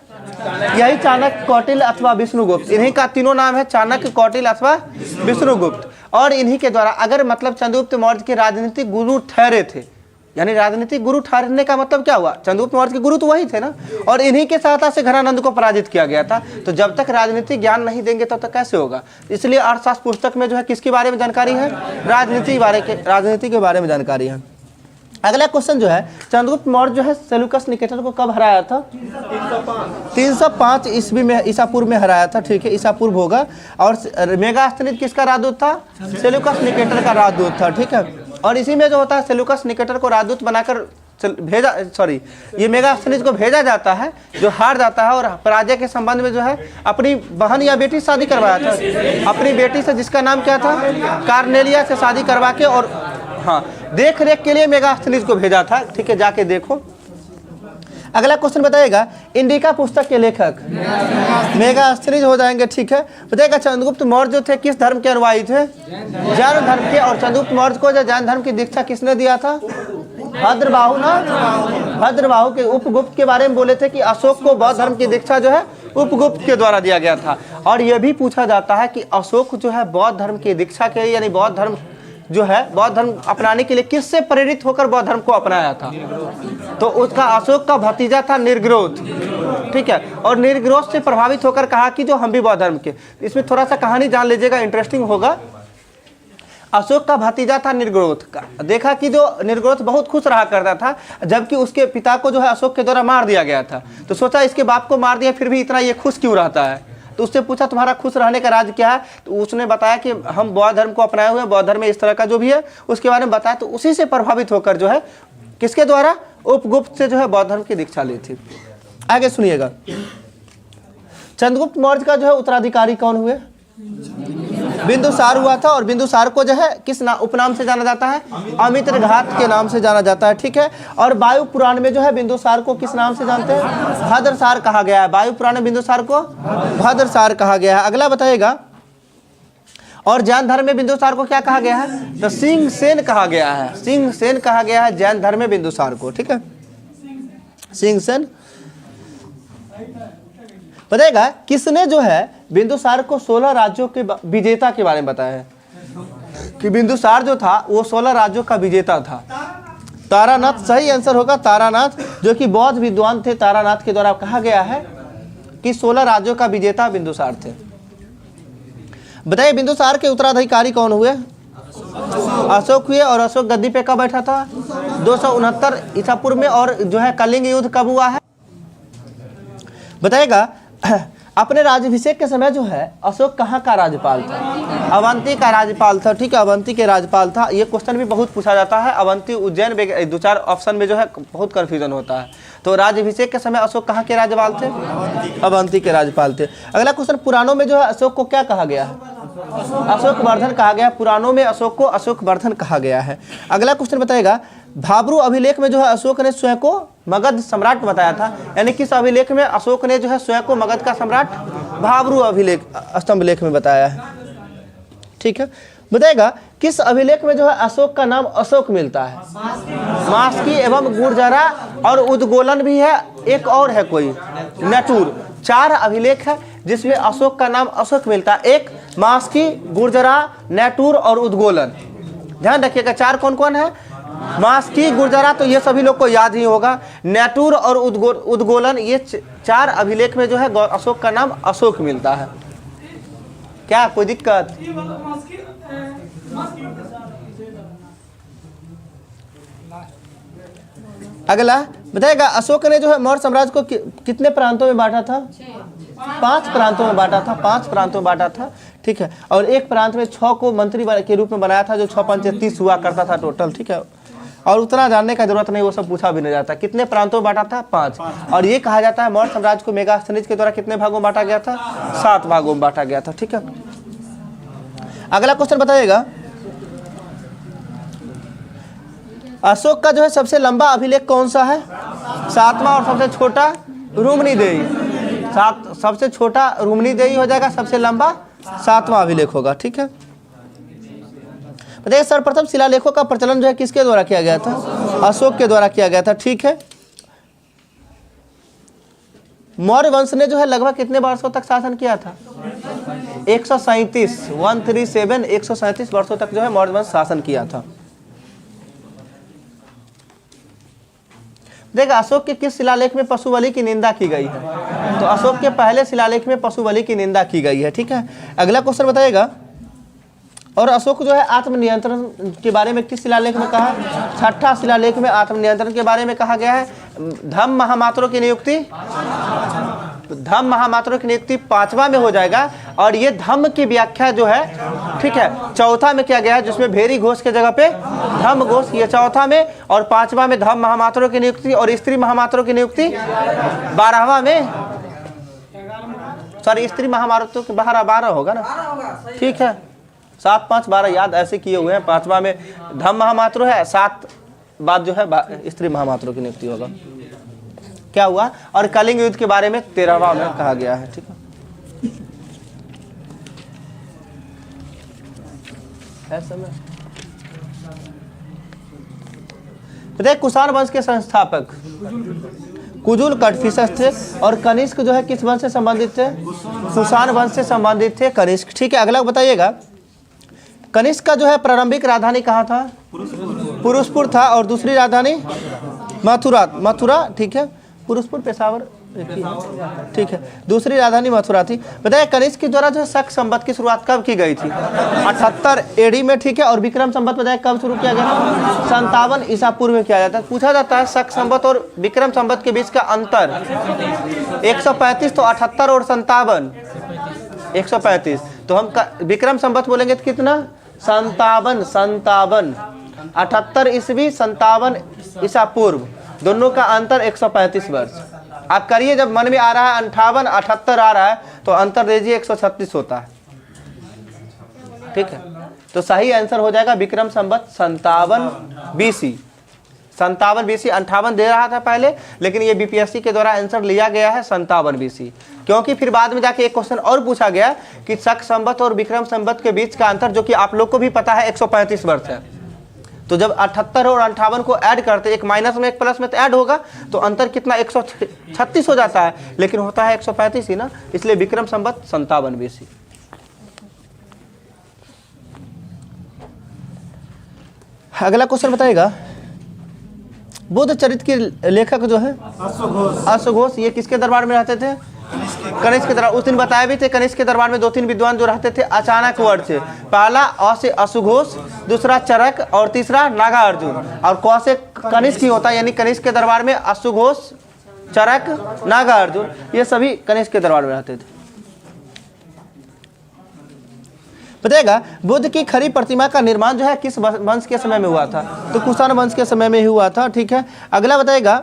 यही चाणक्य, कौटिल्य अथवा विष्णुगुप्त। इन्हीं का तीनों नाम है, चाणक्य, कौटिल्य अथवा विष्णुगुप्त। और इन्हीं के द्वारा, अगर मतलब चंद्रगुप्त मौर्य के राजनीतिक गुरु ठहरे थे, यानी राजनीतिक गुरु ठहरने का मतलब क्या हुआ? चंद्रगुप्त मौर्य के गुरु तो वही थे ना, और इन्हीं के सहायता से घनानंद को पराजित किया गया था। तो जब तक राजनीतिक ज्ञान नहीं देंगे तब तक कैसे होगा? इसलिए अर्थशास्त्र पुस्तक में जो है किसके बारे में जानकारी है? राजनीति के बारे में जानकारी है। अगला क्वेश्चन जो है, चंद्रगुप्त मौर्य जो है सेल्यूकस निकेटर को कब हराया था? 305 ईस्वी में, ईसा पूर्व में हराया था, ठीक है, ईसा पूर्व होगा। और मेगास्थनीज किसका राजदूत था? सेल्यूकस निकेटर का राजदूत था, ठीक है। और इसी में जो होता है, सेल्यूकस निकेटर को राजदूत बनाकर भेजा, सॉरी, ये मेगास्थनीज को भेजा जाता है, जो हार जाता है और पराजय के संबंध में जो है अपनी बहन या बेटी शादी करवाया था, अपनी बेटी से, जिसका नाम क्या था? कार्नेलिया से शादी करवा के, और हाँ, देख रेख के लिए मेगास्थनीज को भेजा था, ठीक है, जाके देखो। अगला क्वेश्चन बताइएगा, इंडिका पुस्तक के लेखक मेगास्थनीज हो जाएंगे, ठीक है। बताइएगा, चंद्रगुप्त मौर्य जो थे किस धर्म के अनुयायी थे? जैन धर्म के। और चंद्रगुप्त मौर्य को जो जैन धर्म की दीक्षा किसने दिया था? भद्रबाहु ना, भद्रबाहु के उपगुप्त के बारे में बोले थे कि अशोक को बौद्ध धर्म की दीक्षा जो है उपगुप्त के द्वारा दिया गया था। और यह भी पूछा जाता है कि अशोक जो है बौद्ध धर्म की दीक्षा के लिए, यानी बौद्ध धर्म जो है, बौद्ध धर्म अपनाने के लिए किससे प्रेरित होकर बौद्ध धर्म को अपनाया था? तो उसका अशोक का भतीजा था निर्ग्रोध, ठीक है। और निर्ग्रोध से प्रभावित होकर कहा कि जो हम भी बौद्ध धर्म के। इसमें थोड़ा सा कहानी जान लीजिएगा, इंटरेस्टिंग होगा। अशोक का भतीजा था निर्ग्रोध का। देखा कि जो निर्ग्रोध बहुत खुश रहा करता था, जबकि उसके पिता को जो है अशोक के द्वारा मार दिया गया था। तो सोचा इसके बाप को मार दिया, फिर भी इतना ये खुश क्यों रहता है? तो उससे पूछा तुम्हारा खुश रहने का राज क्या है? तो उसने बताया कि हम बौद्ध धर्म को अपनाए हुए हैं, बौद्ध धर्म में इस तरह का जो भी है उसके बारे में बताया। तो उसी से प्रभावित होकर जो है किसके द्वारा? उपगुप्त से जो है बौद्ध धर्म की दीक्षा ली थी। आगे सुनिएगा, चंद्रगुप्त मौर्य का जो है उत्तराधिकारी कौन हुए? बिंदुसार हुआ था। और बिंदुसार को जो है किस उपनाम से जाना जाता है? अमित्रघात के नाम से जाना जाता है, ठीक है। और वायु पुराण में जो है बिंदुसार को किस नाम से जानते हैं? भद्रसार कहा गया है। वायु पुराण में बिंदुसार को भद्रसार कहा गया है। अगला बताइएगा, और जैन धर्म में बिंदुसार को क्या कहा गया है? तो सिंह सेन कहा गया है, सिंह सेन कहा गया है जैन धर्म में बिंदुसार को। ठीक है, सिंह सेन। बताएगा किसने जो है बिंदुसार को 16 राज्यों के विजेता के बारे में बताया है कि बिंदुसार जो था वो 16 राज्यों का विजेता था? तारानाथ सही आंसर होगा, तारानाथ, जो कि बौद्ध विद्वान थे। तारानाथ के द्वारा कहा गया है कि 16 राज्यों का विजेता बिंदुसार थे। बताइए बिंदुसार के उत्तराधिकारी कौन हुए? अशोक हुए। और अशोक गद्दी पे कब बैठा था? 269 ईसा पूर्व में। और जो है कलिंग युद्ध कब हुआ है? बताएगा अपने राज्याभिषेक के समय जो है अशोक कहाँ का राज्यपाल था? अवंती का राज्यपाल था। ठीक है, अवंती के राज्यपाल था। ये क्वेश्चन भी बहुत पूछा जाता है, अवंती उज्जैन, 2-4 ऑप्शन में जो है बहुत कन्फ्यूजन होता है। तो राज्याभिषेक के समय अशोक कहाँ के राज्यपाल थे? अवंती के राज्यपाल थे। अगला क्वेश्चन, पुराणों में जो है अशोक को क्या कहा गया है? अशोक वर्धन कहा गया। पुराणों में अशोक को अशोक वर्धन कहा गया है। अगला क्वेश्चन बताएगा भाब्रू अभिलेख में जो है अशोक ने स्वयं को मगध सम्राट बताया था, यानी किस अभिलेख में अशोक ने जो है स्वयं को मगध का सम्राट? भाब्रू अभिलेख, स्तंभलेख में बताया है। ठीक है, बताएगा किस अभिलेख में जो है अशोक का नाम अशोक मिलता है? मास्की एवं गुर्जरा और उद्गोलन भी है, एक और है कोई नटूर। 4 अभिलेख है जिसमें अशोक का नाम अशोक मिलता है। एक मास्की, गुर्जरा, नैटूर और उद्गोलन। ध्यान रखिएगा 4 कौन कौन है? मास्की, गुर्जरा तो ये सभी लोग को याद ही होगा। नैटूर और उद्गोलन, ये 4 अभिलेख में जो है अशोक का नाम अशोक मिलता है। क्या कोई दिक्कत? अगला बताएगा अशोक ने जो है मौर्य साम्राज्य को कितने प्रांतों में बांटा था? 5 प्रांतों में बांटा था। 5 प्रांतों में बांटा था। ठीक है, और एक प्रांत में 6 को मंत्री के रूप में बनाया था, जो 6 पंचे 30 हुआ करता था टोटल। ठीक है, और उतना जानने का जरूरत नहीं, वो सब पूछा भी नहीं जाता। कितने प्रांतों में बांटा था? 5। और ये कहा जाता है मौर्य साम्राज्य को मेगास्थनीज के द्वारा कितने भागों में बांटा गया था? 7 भागों में बांटा गया था। ठीक है, अगला क्वेश्चन बताइएगा अशोक का जो है सबसे लंबा अभिलेख कौन सा है? 7वां। और सबसे छोटा रुम्नीदेही। सबसे छोटा रुम्नीदेही हो जाएगा, सबसे लंबा 7वां अभिलेख होगा। ठीक है, बताइए सर्वप्रथम शिलालेखों का प्रचलन जो है किसके द्वारा किया गया था? अशोक के द्वारा किया गया था। ठीक है, मौर्य वंश ने जो है लगभग कितने वर्षों तक शासन किया था? 137 137 वर्षों तक जो है मौर्य वंश शासन किया था। देखा अशोक के किस शिलालेख में पशु बलि की निंदा की गई है? तो अशोक के पहले शिलालेख में पशु बलि की निंदा की गई है। ठीक है, अगला क्वेश्चन बताइएगा और अशोक जो है आत्मनियंत्रण के बारे में किस शिलालेख में कहा? 6ठा शिलालेख में आत्मनियंत्रण के बारे में कहा गया है। धम्म महामात्रों की नियुक्ति, धम्म महामात्रों की नियुक्ति 5वां में हो जाएगा। और ये धम्म की व्याख्या जो है, ठीक है, 4था में किया गया है, जिसमें भेरी घोष के जगह पे धम्म घोष, ये 4था में। और 5वां में धम्म महामात्रों की नियुक्ति और स्त्री महामात्रों की नियुक्ति 12वां में। सॉरी, स्त्री महामात्रों के 12 होगा ना? ठीक है, 7, 5, 12 याद ऐसे किए हुए हैं। 5वां में धम्म महामात्रों है, 7 बाद जो है स्त्री महामात्रों की नियुक्ति होगा। क्या हुआ? और कलिंग युद्ध के बारे में 13वां में कहा गया है। ठीक है, समय बताइए कुषाण वंश के संस्थापक कुजुल कटफिसस थे। और कनिष्क जो है किस वंश से संबंधित थे? कुषाण वंश से संबंधित थे कनिष्क। ठीक है, अगला बताइएगा कनिष्क का जो है प्रारंभिक राजधानी कहाँ था? पुरुषपुर था। और दूसरी राजधानी मथुरा। ठीक है, पुरुषपुर पेशावर, ठीक है, दूसरी राजधानी मथुरा थी। बताइए कनिष्क के द्वारा जो है शक संवत की शुरुआत कब की गई थी? 78 एडी में। ठीक है, और विक्रम संवत बताइए कब शुरू किया गया? 57 ईसा पूर्व में किया जाता है। पूछा जाता है शक संवत और विक्रम संवत के बीच का अंतर 135, तो 78 और 57 135। तो हम विक्रम संवत बोलेंगे तो कितना? 57। 78 ईस्वी, 57 ईसा पूर्व, दोनों का अंतर 135 वर्ष। आप करिए, जब मन में आ रहा है 58, 78 आ रहा है तो अंतर दीजिए, 136 होता है। ठीक है, तो सही आंसर हो जाएगा विक्रम संवत 57 BC। 57 BC, 58 दे रहा था पहले, लेकिन ये बीपीएससी के द्वारा आंसर लिया गया है 57 BC, क्योंकि फिर बाद में जाके एक क्वेश्चन और पूछा गया कि शक संवत और विक्रम संवत के बीच का अंतर, जो कि आप लोग को भी पता है 135 वर्ष है। तो जब 78 और 58 को ऐड करते, एक माइनस में एक प्लस में तो ऐड होगा, तो अंतर कितना 136 हो जाता है, लेकिन होता है 135 ही ना, इसलिए विक्रम संवत 57 BC। अगला क्वेश्चन बताएगा, बुद्ध चरित्र के लेखक जो है अश्वघोष, ये किसके दरबार में रहते थे? कनिष्क के दरबार। उस दिन बताया भी थे कनिष्क के दरबार में 2-3 विद्वान जो रहते थे अचानक वर्ड से, पहला अ से अश्वघोष, दूसरा चरक और तीसरा नागार्जुन, और क से कनिष्क ही होता है, यानी कनिष्क के दरबार में अश्वघोष, चरक, नागार्जुन, ये सभी कनिष्क के दरबार में रहते थे। बताएगा बुद्ध की खड़ी प्रतिमा का निर्माण जो है किस वंश के समय में हुआ था? तो कुषाण वंश के समय में ही हुआ था। ठीक है, अगला बताएगा,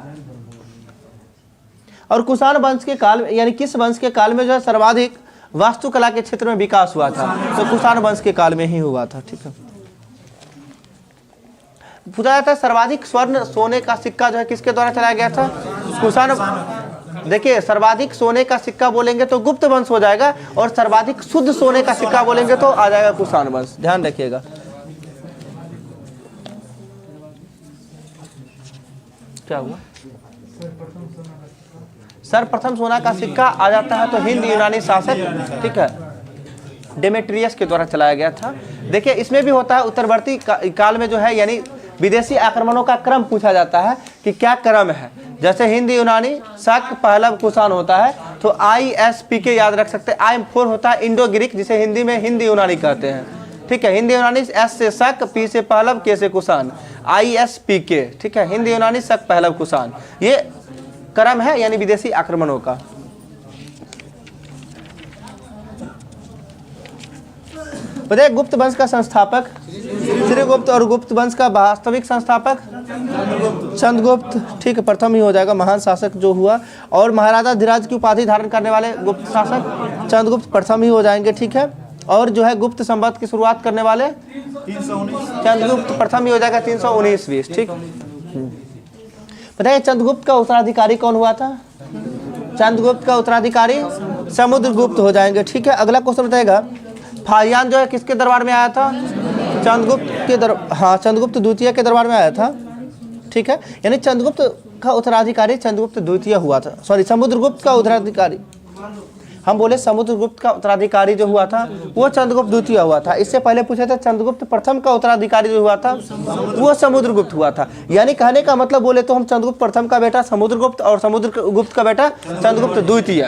और कुषाण वंश के काल यानी किस वंश के काल में जो है सर्वाधिक वास्तुकला के क्षेत्र में विकास हुआ था? तो कुषाण वंश के काल में ही हुआ था। ठीक है, पूछा जाता है सर्वाधिक स्वर्ण सोने का सिक्का जो है किसके द्वारा चलाया गया था? कुषाण। देखिए, सर्वाधिक सोने का सिक्का बोलेंगे तो गुप्त वंश हो जाएगा, और सर्वाधिक शुद्ध सोने का सिक्का बोलेंगे तो आ जाएगा कुषाण वंश। ध्यान रखिएगा। क्या हुआ? सर्वप्रथम सोना का सिक्का आ जाता है तो हिंद यूनानी शासक, ठीक है, डेमेट्रियस के द्वारा चलाया गया था। देखिए, इसमें भी होता है उत्तरवर्ती काल में जो है, यानी विदेशी आक्रमणों का क्रम पूछा जाता है कि क्या क्रम है। जैसे हिंद यूनानी, शक, पहलव, कुषाण होता है, तो ISPK याद रख सकते हैं। IM4 होता है इंडो ग्रीक, जिसे हिंदी में हिंदी यूनानी कहते हैं। ठीक है, हिंदी यूनानी S से शक, P से पहलव, K से कुषाण, ISPK। ठीक है, हिंदी यूनानी, शक, पहलव, कुषाण, ये क्रम है, यानी विदेशी आक्रमणों का। बताइए गुप्त वंश का संस्थापक श्रीगुप्त, और गुप्त वंश का वास्तविक संस्थापक चंद्रगुप्त। ठीक है, प्रथम ही हो जाएगा महान शासक जो हुआ, और महाराजा धीराज की उपाधि धारण करने वाले गुप्त शासक चंद्रगुप्त प्रथम ही हो जाएंगे। ठीक है, और जो है गुप्त संवत की शुरुआत करने वाले चंद्रगुप्त प्रथम ही हो जाएगा 319 20। ठीक, बताइए चंद्रगुप्त का उत्तराधिकारी कौन हुआ था? चंद्रगुप्त का उत्तराधिकारी समुद्रगुप्त हो जाएंगे। ठीक है, अगला क्वेश्चन बताएगा, फाहियान जो है किसके दरबार में आया था? चंद्रगुप्त के चंद्रगुप्त द्वितीय के दरबार में आया था। ठीक है, यानी चंद्रगुप्त का उत्तराधिकारी चंद्रगुप्त द्वितीय हुआ था, सॉरी समुद्रगुप्त का उत्तराधिकारी, हम बोले समुद्रगुप्त का उत्तराधिकारी जो हुआ था वो चंद्रगुप्त द्वितीय हुआ था। इससे पहले पूछा था चंद्रगुप्त प्रथम का उत्तराधिकारी जो हुआ था वो समुद्रगुप्त हुआ था। यानी कहने का मतलब बोले तो हम चंद्रगुप्त प्रथम का बेटा समुद्रगुप्त और समुद्रगुप्त का बेटा चंद्रगुप्त द्वितीय।